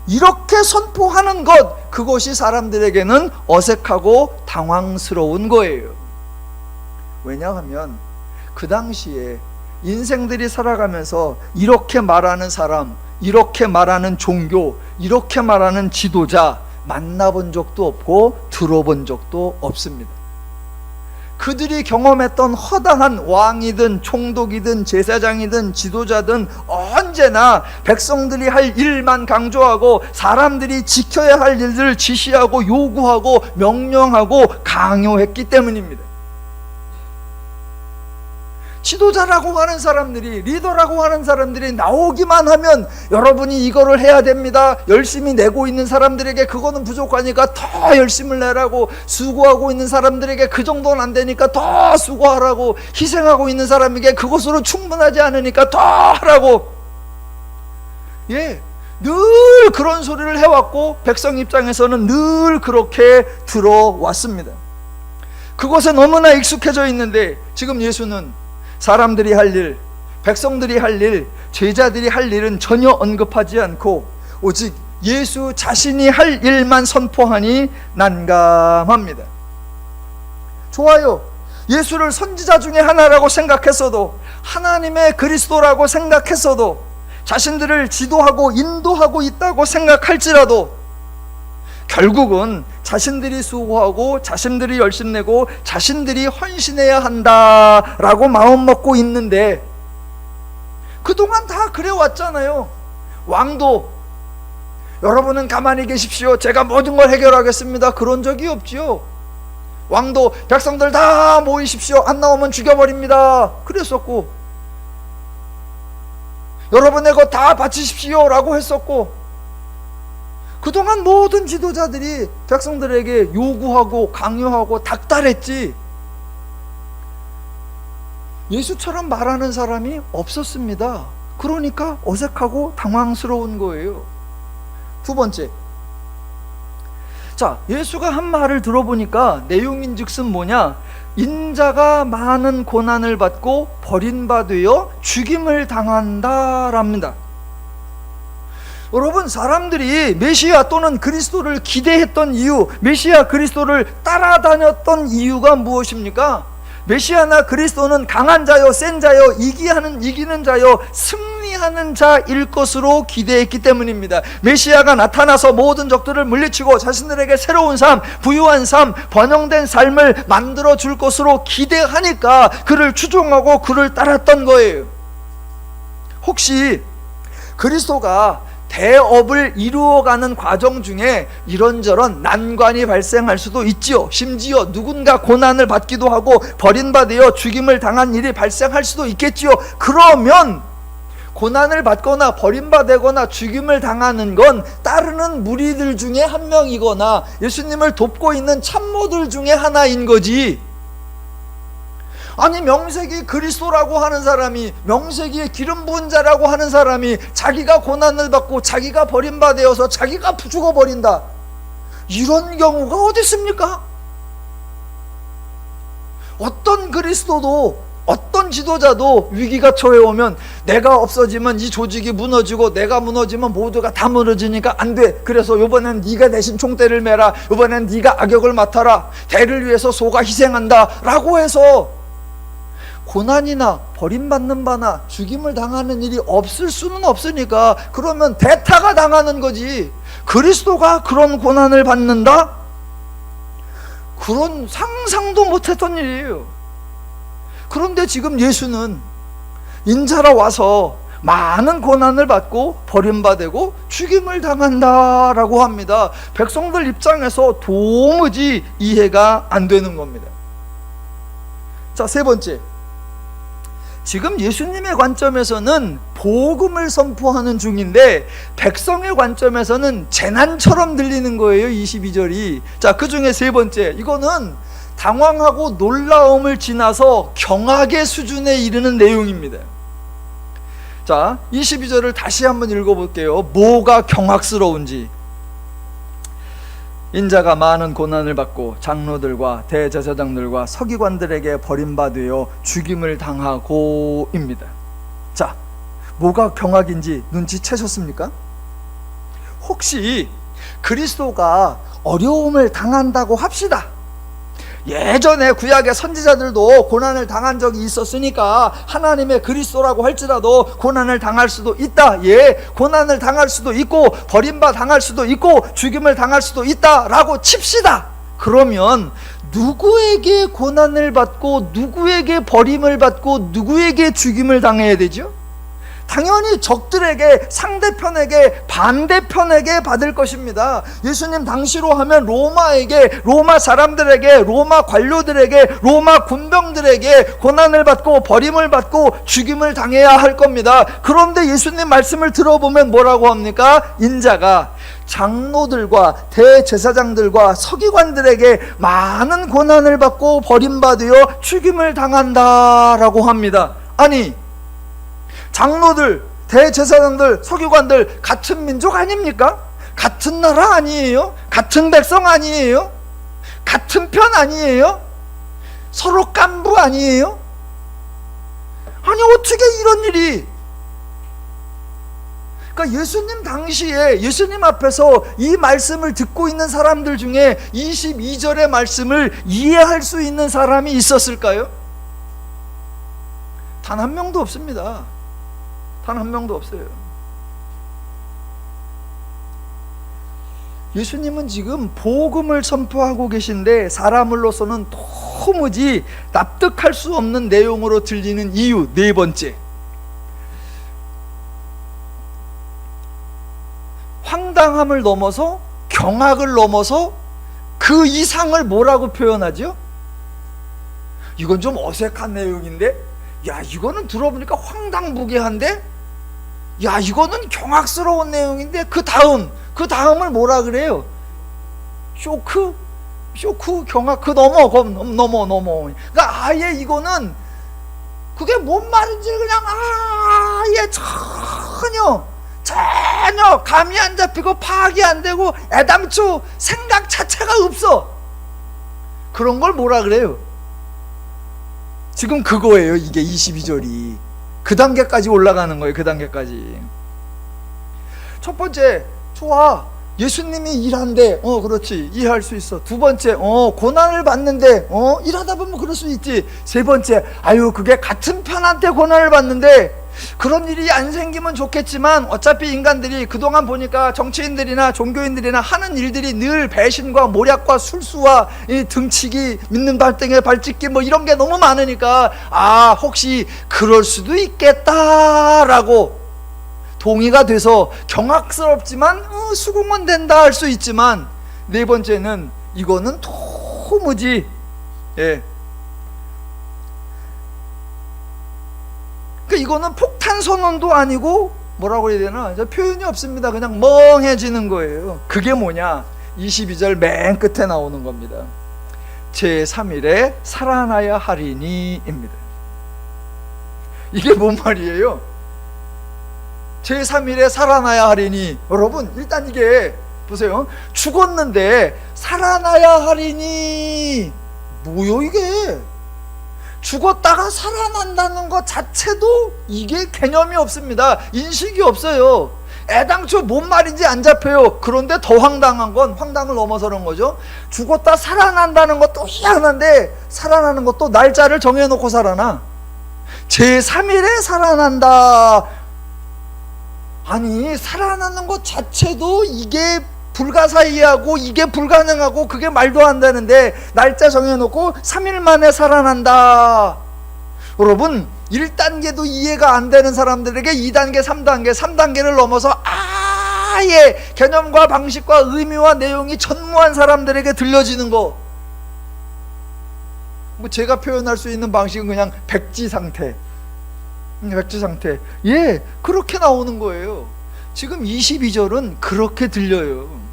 이렇게 선포하는 것, 그것이 사람들에게는 어색하고 당황스러운 거예요. 왜냐하면 그 당시에 인생들이 살아가면서 이렇게 말하는 사람, 이렇게 말하는 종교, 이렇게 말하는 지도자 만나본 적도 없고 들어본 적도 없습니다. 그들이 경험했던 허다한 왕이든 총독이든 제사장이든 지도자든 언제나 백성들이 할 일만 강조하고 사람들이 지켜야 할 일들을 지시하고 요구하고 명령하고 강요했기 때문입니다. 지도자라고 하는 사람들이, 리더라고 하는 사람들이 나오기만 하면 여러분이 이거를 해야 됩니다, 열심히 내고 있는 사람들에게 그거는 부족하니까 더 열심을 내라고, 수고하고 있는 사람들에게 그 정도는 안 되니까 더 수고하라고, 희생하고 있는 사람에게 그것으로 충분하지 않으니까 더 하라고, 늘 그런 소리를 해왔고 백성 입장에서는 늘 그렇게 들어왔습니다. 그것에 너무나 익숙해져 있는데 지금 예수는 사람들이 할 일, 백성들이 할 일, 제자들이 할 일은 전혀 언급하지 않고 오직 예수 자신이 할 일만 선포하니 난감합니다. 좋아요. 예수를 선지자 중에 하나라고 생각했어도, 하나님의 그리스도라고 생각했어도, 자신들을 지도하고 인도하고 있다고 생각할지라도 결국은 자신들이 수고하고 자신들이 열심 내고 자신들이 헌신해야 한다라고 마음 먹고 있는데, 그동안 다 그래왔잖아요. 왕도 여러분은 가만히 계십시오. 제가 모든 걸 해결하겠습니다. 그런 적이 없지요. 왕도 백성들 다 모이십시오. 안 나오면 죽여버립니다. 그랬었고, 여러분의 것 다 바치십시오 라고 했었고, 그동안 모든 지도자들이 백성들에게 요구하고 강요하고 닥달했지, 예수처럼 말하는 사람이 없었습니다. 그러니까 어색하고 당황스러운 거예요. 두 번째, 자, 예수가 한 말을 들어보니까 내용인즉슨 뭐냐? 인자가 많은 고난을 받고 버림받으여 죽임을 당한다랍니다. 여러분, 사람들이 메시아 또는 그리스도를 기대했던 이유, 메시아 그리스도를 따라다녔던 이유가 무엇입니까? 메시아나 그리스도는 강한 자요, 센 자요, 이기는 자요, 승리하는 자일 것으로 기대했기 때문입니다. 메시아가 나타나서 모든 적들을 물리치고 자신들에게 새로운 삶, 부유한 삶, 번영된 삶을 만들어 줄 것으로 기대하니까 그를 추종하고 그를 따랐던 거예요. 혹시 그리스도가 대업을 이루어가는 과정 중에 이런저런 난관이 발생할 수도 있지요. 심지어 누군가 고난을 받기도 하고 버림받아 죽임을 당한 일이 발생할 수도 있겠지요. 그러면 고난을 받거나 버림받거나 죽임을 당하는 건 따르는 무리들 중에 한 명이거나 예수님을 돕고 있는 참모들 중에 하나인 거지. 아니, 명색이 그리스도라고 하는 사람이, 명색이 기름 부은 자라고 하는 사람이 자기가 고난을 받고 자기가 버림받아서 자기가 죽어버린다, 이런 경우가 어디 있습니까? 어떤 그리스도도, 어떤 지도자도 위기가 처해오면 내가 없어지면 이 조직이 무너지고 내가 무너지면 모두가 다 무너지니까 안 돼, 그래서 이번엔 네가 대신 총대를 매라, 이번엔 네가 악역을 맡아라, 대를 위해서 소가 희생한다 라고 해서 고난이나 버림받는 바나 죽임을 당하는 일이 없을 수는 없으니까 그러면 대타가 당하는 거지. 그리스도가 그런 고난을 받는다? 그런 상상도 못했던 일이에요. 그런데 지금 예수는 인자라 와서 많은 고난을 받고 버림받고 죽임을 당한다라고 합니다. 백성들 입장에서 도무지 이해가 안 되는 겁니다. 자, 세 번째, 지금 예수님의 관점에서는 복음을 선포하는 중인데 백성의 관점에서는 재난처럼 들리는 거예요. 22절이. 자, 그 중에 세 번째, 이거는 당황하고 놀라움을 지나서 경악의 수준에 이르는 내용입니다. 자, 22절을 다시 한번 읽어볼게요. 뭐가 경악스러운지. 인자가 많은 고난을 받고 장로들과 대제사장들과 서기관들에게 버림받으여 죽임을 당하고입니다. 자, 뭐가 경악인지 눈치채셨습니까? 혹시 그리스도가 어려움을 당한다고 합시다. 예전에 구약의 선지자들도 고난을 당한 적이 있었으니까 하나님의 그리스도라고 할지라도 고난을 당할 수도 있다. 예, 고난을 당할 수도 있고 버림받아 당할 수도 있고 죽임을 당할 수도 있다라고 칩시다. 그러면 누구에게 고난을 받고 누구에게 버림을 받고 누구에게 죽임을 당해야 되죠? 당연히 적들에게, 상대편에게, 반대편에게 받을 것입니다. 예수님 당시로 하면 로마에게, 로마 사람들에게, 로마 관료들에게, 로마 군병들에게 고난을 받고 버림을 받고 죽임을 당해야 할 겁니다. 그런데 예수님 말씀을 들어보면 뭐라고 합니까? 인자가 장로들과 대제사장들과 서기관들에게 많은 고난을 받고 버림받으여 죽임을 당한다라고 합니다. 아니, 장로들, 대제사장들, 서기관들 같은 민족 아닙니까? 같은 나라 아니에요? 같은 백성 아니에요? 같은 편 아니에요? 서로 깐부 아니에요? 아니, 어떻게 이런 일이? 그러니까 예수님 당시에 예수님 앞에서 이 말씀을 듣고 있는 사람들 중에 22절의 말씀을 이해할 수 있는 사람이 있었을까요? 단 한 명도 없습니다. 단 한 명도 없어요. 예수님은 지금 복음을 선포하고 계신데 사람으로서는 도무지 납득할 수 없는 내용으로 들리는 이유, 네 번째, 황당함을 넘어서 경악을 넘어서 그 이상을 뭐라고 표현하죠? 이건 좀 어색한 내용인데, 야 이거는 들어보니까 황당무계한데, 야 이거는 경악스러운 내용인데, 그 다음을 뭐라 그래요? 쇼크, 경악, 그 넘어. 그러니까 아예 이거는 그게 뭔 말인지 그냥 아예 전혀 감이 안 잡히고 파악이 안 되고 애당초 생각 자체가 없어. 그런 걸 뭐라 그래요? 지금 그거예요. 이게 22절이 그 단계까지 올라가는 거예요. 그 단계까지. 첫 번째, 좋아, 예수님이 일한대. 그렇지, 이해할 수 있어. 두 번째, 고난을 받는데 일하다 보면 그럴 수 있지. 세 번째, 아유 그게 같은 편한테 고난을 받는데 그런 일이 안 생기면 좋겠지만 어차피 인간들이 그동안 보니까 정치인들이나 종교인들이나 하는 일들이 늘 배신과 모략과 술수와 이 등치기, 믿는 발등에 발찍기 뭐 이런 게 너무 많으니까 혹시 그럴 수도 있겠다라고 동의가 돼서 경악스럽지만 수긍은 된다 할 수 있지만, 네 번째는 이거는 도무지 그러니까 이거는 폭탄 선언도 아니고 뭐라고 해야 되나, 표현이 없습니다. 그냥 멍해지는 거예요. 그게 뭐냐, 22절 맨 끝에 나오는 겁니다. 제3일에 살아나야 하리니 입니다. 이게 뭔 말이에요? 제3일에 살아나야 하리니. 여러분 일단 이게 보세요. 죽었는데 살아나야 하리니 뭐요 이게? 죽었다가 살아난다는 것 자체도 이게 개념이 없습니다. 인식이 없어요. 애당초 뭔 말인지 안 잡혀요. 그런데 더 황당한 건, 황당을 넘어서는 거죠. 죽었다 살아난다는 것도 희한한데 살아나는 것도 날짜를 정해놓고 살아나. 제3일에 살아난다. 아니 살아나는 것 자체도 이게 불가사의하고 이게 불가능하고 그게 말도 안 되는데 날짜 정해놓고 3일 만에 살아난다. 여러분 1단계도 이해가 안 되는 사람들에게 2단계, 3단계를 넘어서 아예 개념과 방식과 의미와 내용이 전무한 사람들에게 들려지는 거, 뭐 제가 표현할 수 있는 방식은 그냥 백지 상태. 그렇게 나오는 거예요. 지금 22절은 그렇게 들려요.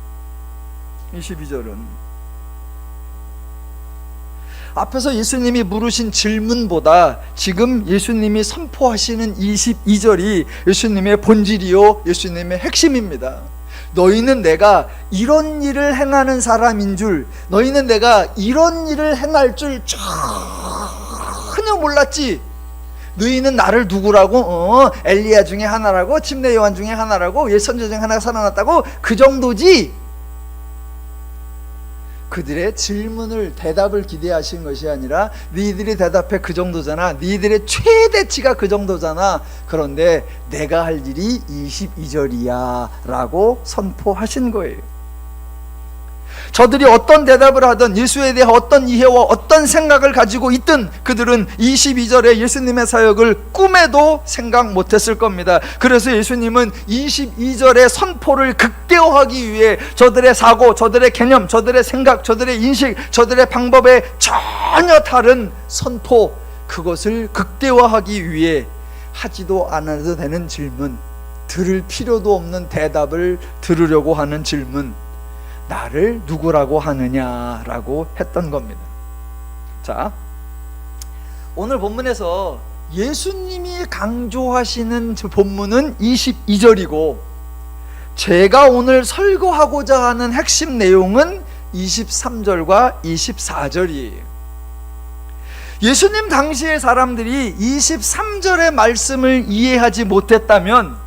22절은 앞에서 예수님이 물으신 질문보다 지금 예수님이 선포하시는 22절이 예수님의 본질이요 예수님의 핵심입니다. 너희는 내가 이런 일을 행하는 사람인 줄, 너희는 내가 이런 일을 행할 줄 전혀 몰랐지. 너희는 나를 누구라고? 엘리야 중에 하나라고? 침례 요한 중에 하나라고? 옛 선지 중에 하나가 살아났다고? 그 정도지. 그들의 질문을, 대답을 기대하신 것이 아니라 너희들이 대답해 그 정도잖아, 너희들의 최대치가 그 정도잖아, 그런데 내가 할 일이 22절이야 라고 선포하신 거예요. 저들이 어떤 대답을 하든 예수에 대해 어떤 이해와 어떤 생각을 가지고 있든 그들은 22절에 예수님의 사역을 꿈에도 생각 못했을 겁니다. 그래서 예수님은 22절의 선포를 극대화하기 위해 저들의 사고, 저들의 개념, 저들의 생각, 저들의 인식, 저들의 방법에 전혀 다른 선포, 그것을 극대화하기 위해 하지도 않아도 되는 질문, 들을 필요도 없는 대답을 들으려고 하는 질문, 나를 누구라고 하느냐라고 했던 겁니다. 자, 오늘 본문에서 예수님이 강조하시는 본문은 22절이고 제가 오늘 설교하고자 하는 핵심 내용은 23절과 24절이에요. 예수님 당시의 사람들이 23절의 말씀을 이해하지 못했다면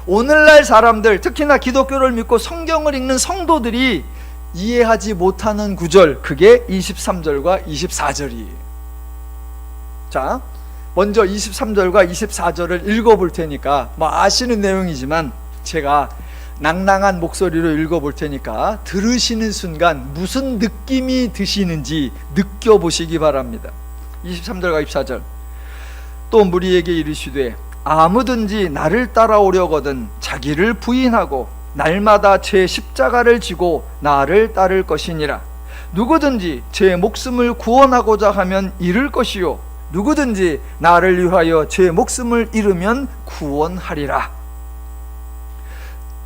오늘날 사람들, 특히나 기독교를 믿고 성경을 읽는 성도들이 이해하지 못하는 구절, 그게 23절과 24절이에요. 자, 먼저 23절과 24절을 읽어볼 테니까, 뭐 아시는 내용이지만 제가 낭낭한 목소리로 읽어볼 테니까 들으시는 순간 무슨 느낌이 드시는지 느껴보시기 바랍니다. 23절과 24절. 또 무리에게 이르시되 아무든지 나를 따라오려거든 자기를 부인하고 날마다 제 십자가를 지고 나를 따를 것이니라. 누구든지 제 목숨을 구원하고자 하면 잃을 것이요 누구든지 나를 위하여 제 목숨을 잃으면 구원하리라.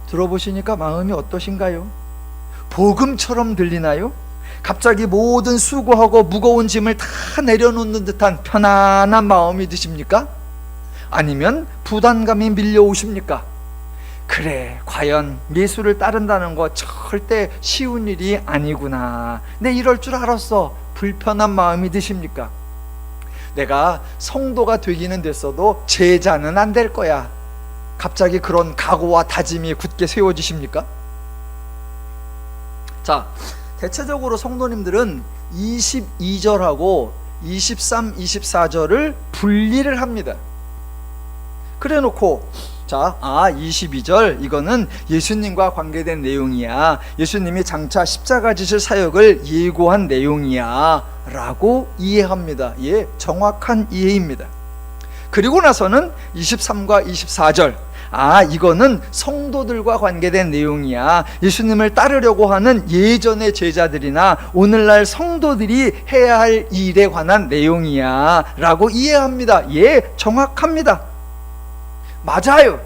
들어보시니까 마음이 어떠신가요? 복음처럼 들리나요? 갑자기 모든 수고하고 무거운 짐을 다 내려놓는 듯한 편안한 마음이 드십니까? 아니면 부담감이 밀려오십니까? 그래, 과연 예수를 따른다는 거 절대 쉬운 일이 아니구나, 내 이럴 줄 알았어, 불편한 마음이 드십니까? 내가 성도가 되기는 됐어도 제자는 안 될 거야, 갑자기 그런 각오와 다짐이 굳게 세워지십니까? 자, 대체적으로 성도님들은 22절하고 23, 24절을 분리를 합니다. 그래 놓고 22절 이거는 예수님과 관계된 내용이야, 예수님이 장차 십자가 지실 사역을 예고한 내용이야 라고 이해합니다. 예, 정확한 이해입니다. 그리고 나서는 23과 24절, 이거는 성도들과 관계된 내용이야, 예수님을 따르려고 하는 예전의 제자들이나 오늘날 성도들이 해야 할 일에 관한 내용이야 라고 이해합니다. 예, 정확합니다. 맞아요.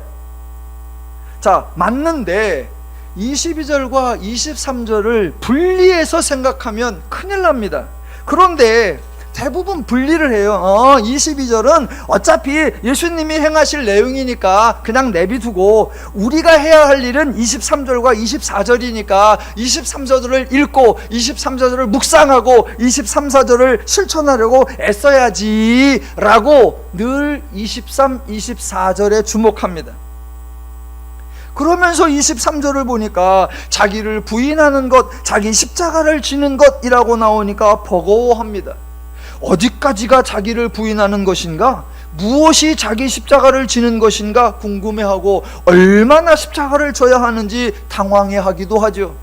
자, 맞는데 22절과 23절을 분리해서 생각하면 큰일 납니다. 그런데 대부분 분리를 해요. 22절은 어차피 예수님이 행하실 내용이니까 그냥 내비두고, 우리가 해야 할 일은 23절과 24절이니까 23절을 읽고 23절을 묵상하고 23, 4절을 실천하려고 애써야지 라고 늘 23, 24절에 주목합니다. 그러면서 23절을 보니까 자기를 부인하는 것, 자기 십자가를 지는 것이라고 나오니까 버거워합니다. 어디까지가 자기를 부인하는 것인가? 무엇이 자기 십자가를 지는 것인가 궁금해하고 얼마나 십자가를 져야 하는지 당황해하기도 하죠.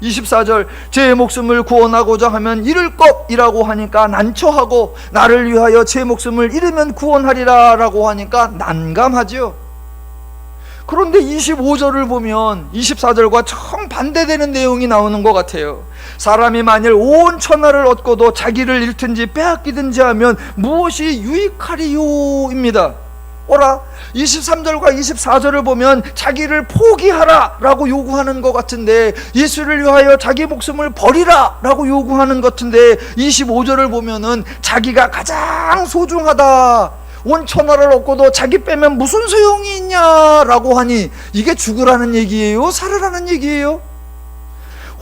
24절, 제 목숨을 구원하고자 하면 잃을 것이라고 하니까 난처하고, 나를 위하여 제 목숨을 잃으면 구원하리라 라고 하니까 난감하죠. 그런데 25절을 보면 24절과 정반대되는 내용이 나오는 것 같아요. 사람이 만일 온 천하를 얻고도 자기를 잃든지 빼앗기든지 하면 무엇이 유익하리요? 입니다. 어라? 23절과 24절을 보면 자기를 포기하라 라고 요구하는 것 같은데, 예수를 위하여 자기 목숨을 버리라 라고 요구하는 것 같은데, 25절을 보면은 자기가 가장 소중하다, 온 천하를 얻고도 자기 빼면 무슨 소용이 있냐라고 하니, 이게 죽으라는 얘기예요? 살으라는 얘기예요?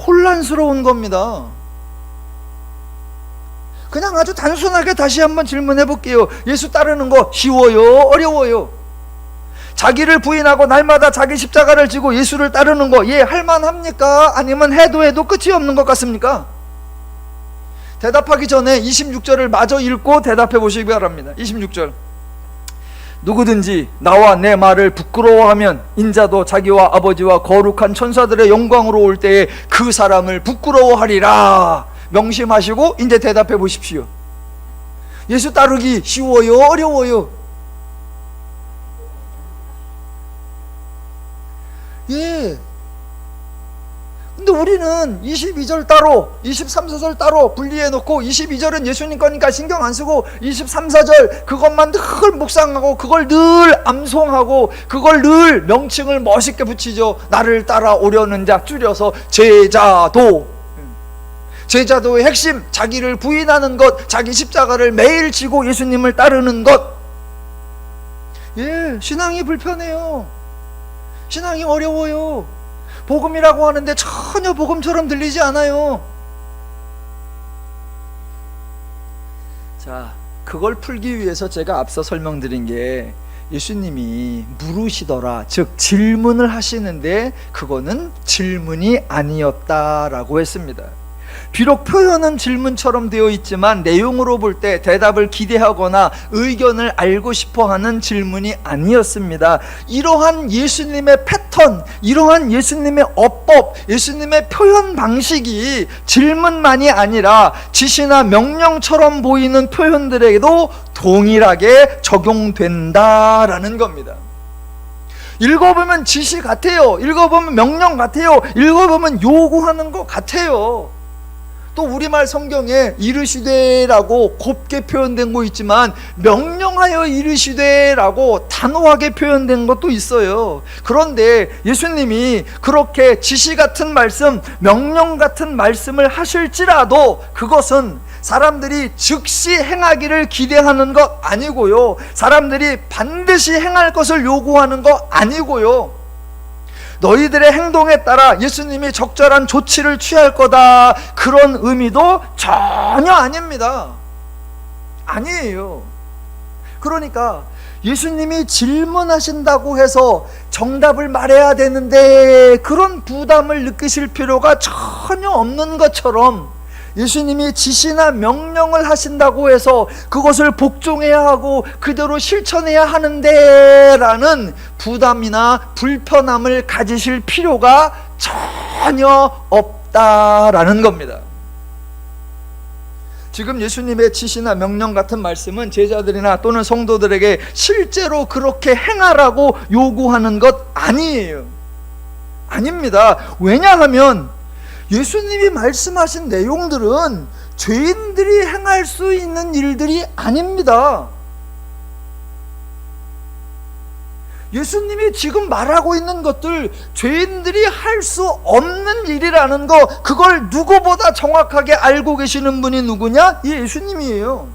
혼란스러운 겁니다. 그냥 아주 단순하게 다시 한번 질문해 볼게요. 예수 따르는 거 쉬워요? 어려워요? 자기를 부인하고 날마다 자기 십자가를 지고 예수를 따르는 거, 예, 할만합니까? 아니면 해도 끝이 없는 것 같습니까? 대답하기 전에 26절을 마저 읽고 대답해 보시기 바랍니다. 26절, 누구든지 나와 내 말을 부끄러워하면 인자도 자기와 아버지와 거룩한 천사들의 영광으로 올 때에 그 사람을 부끄러워하리라. 명심하시고 이제 대답해 보십시오. 예수 따르기 쉬워요? 어려워요? 예. 근데 우리는 22절 따로, 23, 4절 따로 분리해놓고 22절은 예수님 거니까 신경 안 쓰고 23, 4절 그것만 늘 묵상하고 그걸 늘 암송하고 그걸 늘 명칭을 멋있게 붙이죠. 나를 따라오려는 자, 줄여서 제자도. 제자도의 핵심, 자기를 부인하는 것, 자기 십자가를 매일 지고 예수님을 따르는 것. 예, 신앙이 불편해요. 신앙이 어려워요. 복음이라고 하는데 전혀 복음처럼 들리지 않아요. 자, 그걸 풀기 위해서 제가 앞서 설명드린 게, 예수님이 물으시더라, 즉 질문을 하시는데 그거는 질문이 아니었다라고 했습니다. 비록 표현은 질문처럼 되어 있지만 내용으로 볼 때 대답을 기대하거나 의견을 알고 싶어하는 질문이 아니었습니다. 이러한 예수님의 패턴, 이러한 예수님의 어법, 예수님의 표현 방식이 질문만이 아니라 지시나 명령처럼 보이는 표현들에게도 동일하게 적용된다라는 겁니다. 읽어보면 지시 같아요. 읽어보면 명령 같아요. 읽어보면 요구하는 것 같아요. 또 우리말 성경에 이르시되라고 곱게 표현된 거 있지만 명령하여 이르시되라고 단호하게 표현된 것도 있어요. 그런데 예수님이 그렇게 지시 같은 말씀, 명령 같은 말씀을 하실지라도 그것은 사람들이 즉시 행하기를 기대하는 것 아니고요, 사람들이 반드시 행할 것을 요구하는 것 아니고요, 너희들의 행동에 따라 예수님이 적절한 조치를 취할 거다, 그런 의미도 전혀 아닙니다. 아니에요. 그러니까 예수님이 질문하신다고 해서 정답을 말해야 되는데 그런 부담을 느끼실 필요가 전혀 없는 것처럼, 예수님이 지시나 명령을 하신다고 해서 그것을 복종해야 하고 그대로 실천해야 하는데 라는 부담이나 불편함을 가지실 필요가 전혀 없다라는 겁니다. 지금 예수님의 지시나 명령 같은 말씀은 제자들이나 또는 성도들에게 실제로 그렇게 행하라고 요구하는 것 아니에요. 아닙니다. 왜냐하면 예수님이 말씀하신 내용들은 죄인들이 행할 수 있는 일들이 아닙니다. 예수님이 지금 말하고 있는 것들 죄인들이 할 수 없는 일이라는 거, 그걸 누구보다 정확하게 알고 계시는 분이 누구냐? 이 예수님이에요.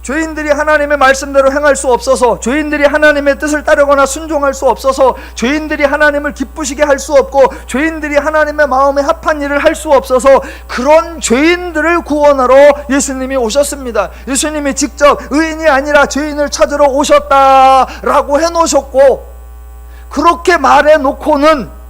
죄인들이 하나님의 말씀대로 행할 수 없어서, 죄인들이 하나님의 뜻을 따르거나 순종할 수 없어서, 죄인들이 하나님을 기쁘시게 할 수 없고, 죄인들이 하나님의 마음에 합한 일을 할 수 없어서 그런 죄인들을 구원하러 예수님이 오셨습니다. 예수님이 직접 의인이 아니라 죄인을 찾으러 오셨다라고 해놓으셨고, 그렇게 말해놓고는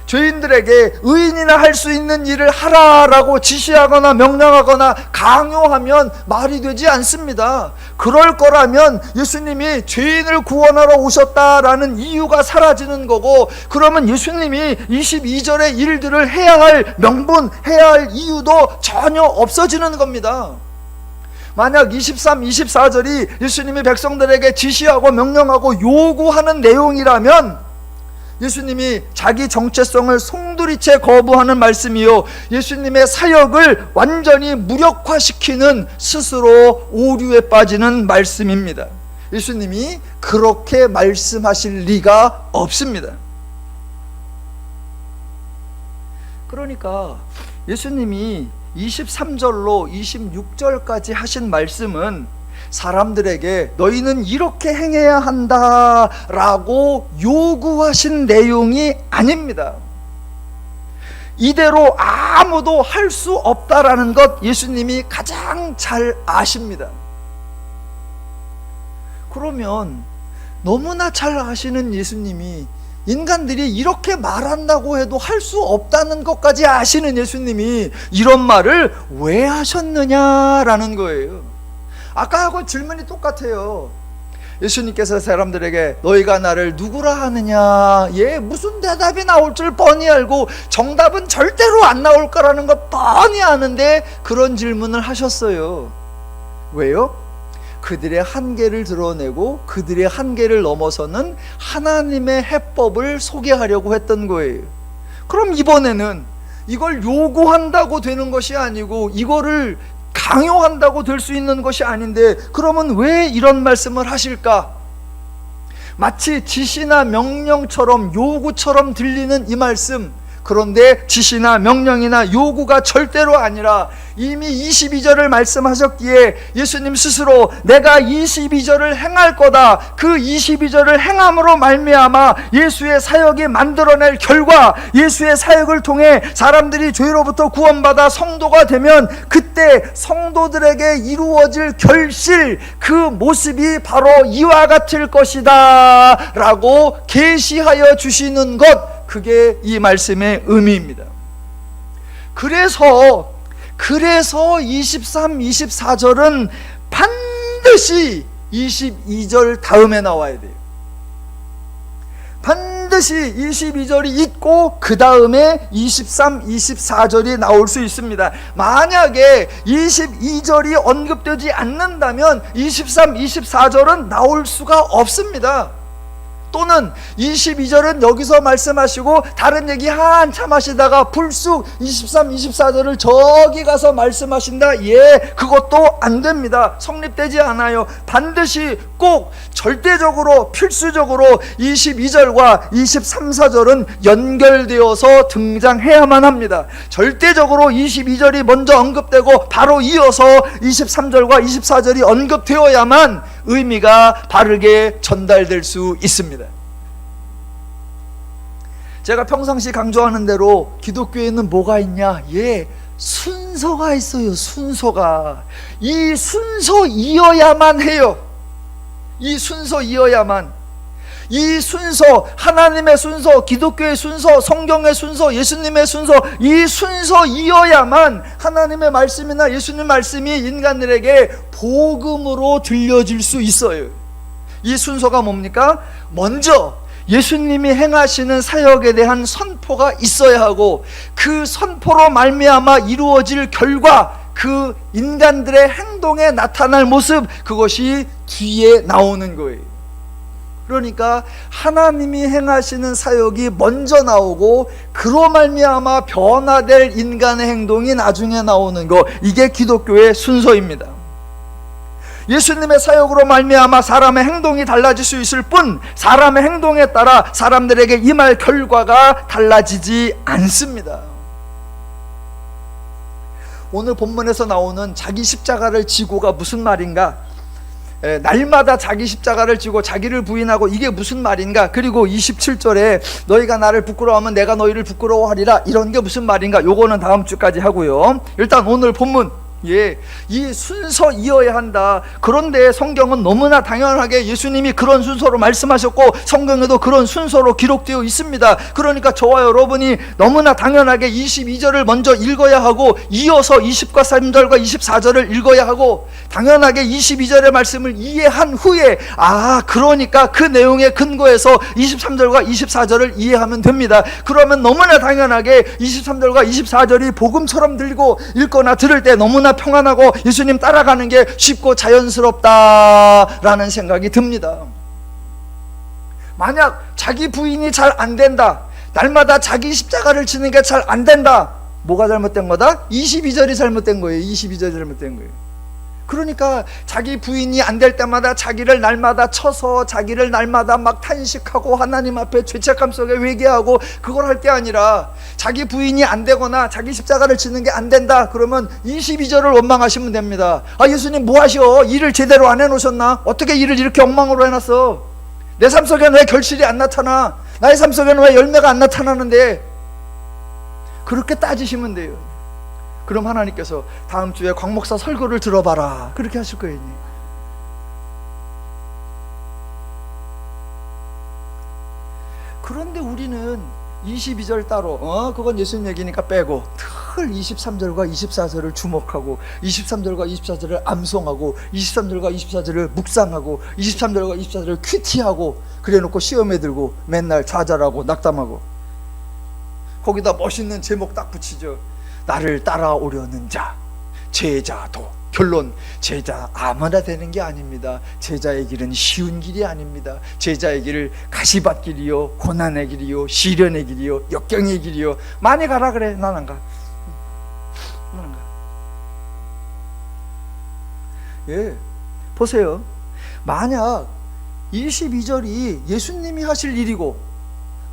죄인들에게 의인이나 할 수 있는 일을 하라라고 지시하거나 명령하거나 강요하면 말이 되지 않습니다. 그럴 거라면 예수님이 죄인을 구원하러 오셨다라는 이유가 사라지는 거고, 그러면 예수님이 22절의 일들을 해야 할 명분, 해야 할 이유도 전혀 없어지는 겁니다. 만약 23, 24절이 예수님이 백성들에게 지시하고 명령하고 요구하는 내용이라면 예수님이 자기 정체성을 송두리째 거부하는 말씀이요, 예수님의 사역을 완전히 무력화시키는 스스로 오류에 빠지는 말씀입니다. 예수님이 그렇게 말씀하실 리가 없습니다. 그러니까 예수님이 23절로 26절까지 하신 말씀은 사람들에게 너희는 이렇게 행해야 한다 라고 요구하신 내용이 아닙니다. 이대로 아무도 할 수 없다라는 것 예수님이 가장 잘 아십니다. 그러면 너무나 잘 아시는 예수님이 인간들이 이렇게 말한다고 해도 할 수 없다는 것까지 아시는 예수님이 이런 말을 왜 하셨느냐라는 거예요. 아까하고 질문이 똑같아요. 예수님께서 사람들에게 너희가 나를 누구라 하느냐, 무슨 대답이 나올 줄 뻔히 알고 정답은 절대로 안 나올 거라는 거 뻔히 아는데 그런 질문을 하셨어요. 왜요? 그들의 한계를 드러내고 그들의 한계를 넘어서는 하나님의 해법을 소개하려고 했던 거예요. 그럼 이번에는 이걸 요구한다고 되는 것이 아니고 이거를 강요한다고 될 수 있는 것이 아닌데, 그러면 왜 이런 말씀을 하실까? 마치 지시나 명령처럼 요구처럼 들리는 이 말씀, 그런데 지시나 명령이나 요구가 절대로 아니라 이미 22절을 말씀하셨기에 예수님 스스로 내가 22절을 행할 거다, 그 22절을 행함으로 말미암아 예수의 사역이 만들어낼 결과, 예수의 사역을 통해 사람들이 죄로부터 구원받아 성도가 되면 그때 성도들에게 이루어질 결실, 그 모습이 바로 이와 같을 것이다 라고 계시하여 주시는 것, 그게 이 말씀의 의미입니다. 그래서 23, 24절은 반드시 22절 다음에 나와야 돼요. 반드시 22절이 있고 그 다음에 23, 24절이 나올 수 있습니다. 만약에 22절이 언급되지 않는다면 23, 24절은 나올 수가 없습니다. 또는 22절은 여기서 말씀하시고 다른 얘기 한참 하시다가 불쑥 23, 24절을 저기 가서 말씀하신다. 예, 그것도 안 됩니다. 성립되지 않아요. 반드시 꼭 절대적으로 필수적으로 22절과 23, 4절은 연결되어서 등장해야만 합니다. 절대적으로 22절이 먼저 언급되고 바로 이어서 23절과 24절이 언급되어야만 의미가 바르게 전달될 수 있습니다. 제가 평상시 강조하는 대로 기독교에는 뭐가 있냐? 예, 순서가 있어요. 순서가. 이 순서이어야만 해요. 이 순서이어야만. 이 순서, 하나님의 순서, 기독교의 순서, 성경의 순서, 예수님의 순서, 이 순서이어야만 하나님의 말씀이나 예수님 말씀이 인간들에게 복음으로 들려질 수 있어요. 이 순서가 뭡니까? 먼저 예수님이 행하시는 사역에 대한 선포가 있어야 하고, 그 선포로 말미암아 이루어질 결과, 그 인간들의 행동에 나타날 모습, 그것이 뒤에 나오는 거예요. 그러니까 하나님이 행하시는 사역이 먼저 나오고, 그로 말미암아 변화될 인간의 행동이 나중에 나오는 거, 이게 기독교의 순서입니다. 예수님의 사역으로 말미암아 사람의 행동이 달라질 수 있을 뿐, 사람의 행동에 따라 사람들에게 임할 결과가 달라지지 않습니다. 오늘 본문에서 나오는 자기 십자가를 지고가 무슨 말인가? 날마다 자기 십자가를 지고 자기를 부인하고, 이게 무슨 말인가? 그리고 27절에 너희가 나를 부끄러워하면 내가 너희를 부끄러워하리라, 이런 게 무슨 말인가? 요거는 다음 주까지 하고요. 일단 오늘 본문, 예, 이 순서이어야 한다. 그런데 성경은 너무나 당연하게 예수님이 그런 순서로 말씀하셨고, 성경에도 그런 순서로 기록되어 있습니다. 그러니까 저와 여러분이 너무나 당연하게 22절을 먼저 읽어야 하고, 이어서 20과 3절과 24절을 읽어야 하고, 당연하게 22절의 말씀을 이해한 후에, 아, 그러니까 그 내용에 근거해서 23절과 24절을 이해하면 됩니다. 그러면 너무나 당연하게 23절과 24절이 복음처럼 들리고, 읽거나 들을 때 너무나 평안하고 예수님 따라가는 게 쉽고 자연스럽다라는 생각이 듭니다. 만약 자기 부인이 잘 안 된다, 날마다 자기 십자가를 지는 게 잘 안 된다, 뭐가 잘못된 거다? 22절이 잘못된 거예요. 22절이 잘못된 거예요. 그러니까 자기 부인이 안 될 때마다 자기를 날마다 쳐서, 자기를 날마다 막 탄식하고 하나님 앞에 죄책감 속에 회개하고, 그걸 할 게 아니라, 자기 부인이 안 되거나 자기 십자가를 지는 게 안 된다 그러면 22절을 원망하시면 됩니다. 아, 예수님 뭐 하셔? 일을 제대로 안 해놓으셨나? 어떻게 일을 이렇게 엉망으로 해놨어? 내 삶 속에는 왜 결실이 안 나타나? 나의 삶 속에는 왜 열매가 안 나타나는데? 그렇게 따지시면 돼요. 그럼 하나님께서 다음 주에 광 목사 설교를 들어봐라, 그렇게 하실 거예요. 그런데 우리는 22절 따로, 그건 예수님 얘기니까 빼고, 늘 23절과 24절을 주목하고, 23절과 24절을 암송하고, 23절과 24절을 묵상하고, 23절과 24절을 큐티하고, 그래놓고 시험에 들고 맨날 좌절하고 낙담하고, 거기다 멋있는 제목 딱 붙이죠. 나를 따라오려는 자, 제자도. 결론, 제자 아무나 되는 게 아닙니다. 제자의 길은 쉬운 길이 아닙니다. 제자의 길을 가시밭길이요, 고난의 길이요, 시련의 길이요, 역경의 길이요. 많이 가라 그래. 난 안 가. 난 안 가. 예, 보세요. 만약 22절이 예수님이 하실 일이고,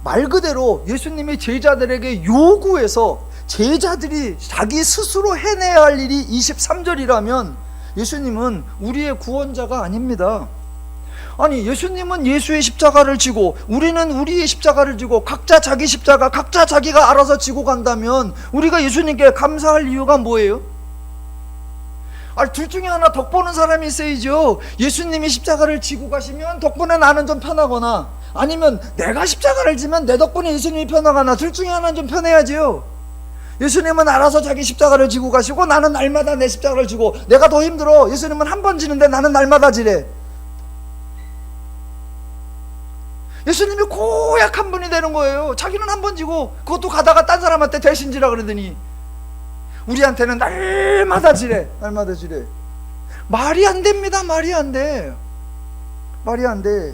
말 그대로 예수님이 제자들에게 요구해서 제자들이 자기 스스로 해내야 할 일이 23절이라면 예수님은 우리의 구원자가 아닙니다. 아니, 예수님은 예수의 십자가를 지고 우리는 우리의 십자가를 지고 각자 자기 십자가, 각자 자기가 알아서 지고 간다면 우리가 예수님께 감사할 이유가 뭐예요? 둘 중에 하나 덕 보는 사람이 있어야죠. 예수님이 십자가를 지고 가시면 덕분에 나는 좀 편하거나, 아니면 내가 십자가를 지면 내 덕분에 예수님이 편하거나, 둘 중에 하나는 좀 편해야지요. 예수님은 알아서 자기 십자가를 지고 가시고, 나는 날마다 내 십자가를 지고, 내가 더 힘들어. 예수님은 한 번 지는데 나는 날마다 지래. 예수님이 고약한 분이 되는 거예요. 자기는 한 번 지고, 그것도 가다가 딴 사람한테 대신 지라 그러더니 우리한테는 날마다 지래. 날마다 지래. 말이 안 됩니다. 말이 안 돼. 말이 안 돼.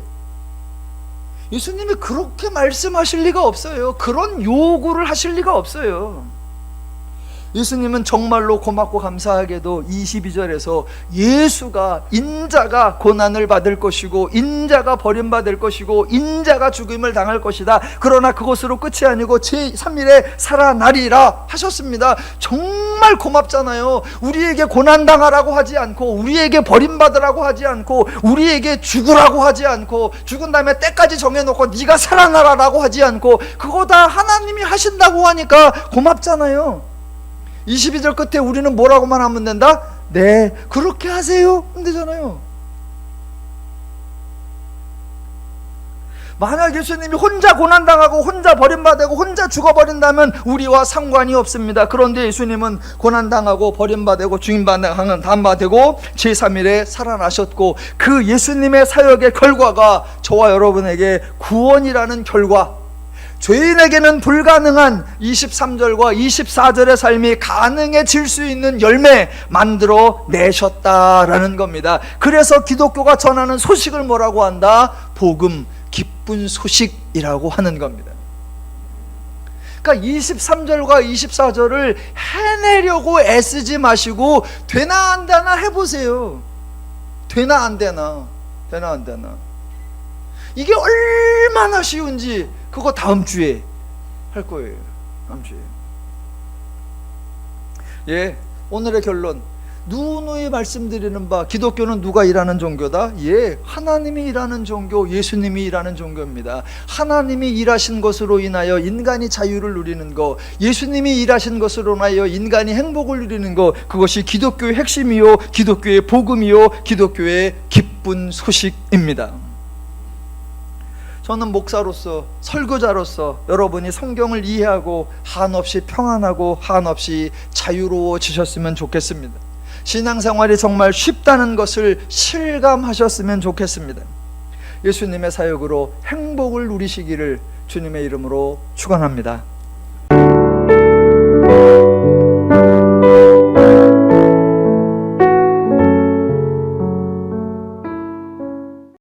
예수님이 그렇게 말씀하실 리가 없어요. 그런 요구를 하실 리가 없어요. 예수님은 정말로 고맙고 감사하게도 22절에서 예수가, 인자가 고난을 받을 것이고 인자가 버림받을 것이고 인자가 죽임을 당할 것이다, 그러나 그것으로 끝이 아니고 제3일에 살아나리라 하셨습니다. 정말 고맙잖아요. 우리에게 고난당하라고 하지 않고, 우리에게 버림받으라고 하지 않고, 우리에게 죽으라고 하지 않고, 죽은 다음에 때까지 정해놓고 네가 살아나라라고 하지 않고, 그거 다 하나님이 하신다고 하니까 고맙잖아요. 22절 끝에 우리는 뭐라고만 하면 된다? 네, 그렇게 하세요 하면 되잖아요. 만약 예수님이 혼자 고난당하고 혼자 버림받고 혼자 죽어버린다면 우리와 상관이 없습니다. 그런데 예수님은 고난당하고 버림받고 죽임당하는 담받고 제3일에 살아나셨고, 그 예수님의 사역의 결과가 저와 여러분에게 구원이라는 결과, 죄인에게는 불가능한 23절과 24절의 삶이 가능해질 수 있는 열매 만들어 내셨다라는 겁니다. 그래서 기독교가 전하는 소식을 뭐라고 한다? 복음, 기쁜 소식이라고 하는 겁니다. 그러니까 23절과 24절을 해내려고 애쓰지 마시고 되나 안 되나 해보세요. 되나 안 되나, 되나 안 되나. 이게 얼마나 쉬운지 그거 다음 주에 할 거예요. 다음 주에. 예, 오늘의 결론, 누누이 말씀드리는 바, 기독교는 누가 일하는 종교다? 예, 하나님이 일하는 종교, 예수님이 일하는 종교입니다. 하나님이 일하신 것으로 인하여 인간이 자유를 누리는 것, 예수님이 일하신 것으로 인하여 인간이 행복을 누리는 것, 그것이 기독교의 핵심이요, 기독교의 복음이요, 기독교의 기쁜 소식입니다. 저는 목사로서, 설교자로서 여러분이 성경을 이해하고 한없이 평안하고 한없이 자유로워지셨으면 좋겠습니다. 신앙생활이 정말 쉽다는 것을 실감하셨으면 좋겠습니다. 예수님의 사역으로 행복을 누리시기를 주님의 이름으로 축원합니다.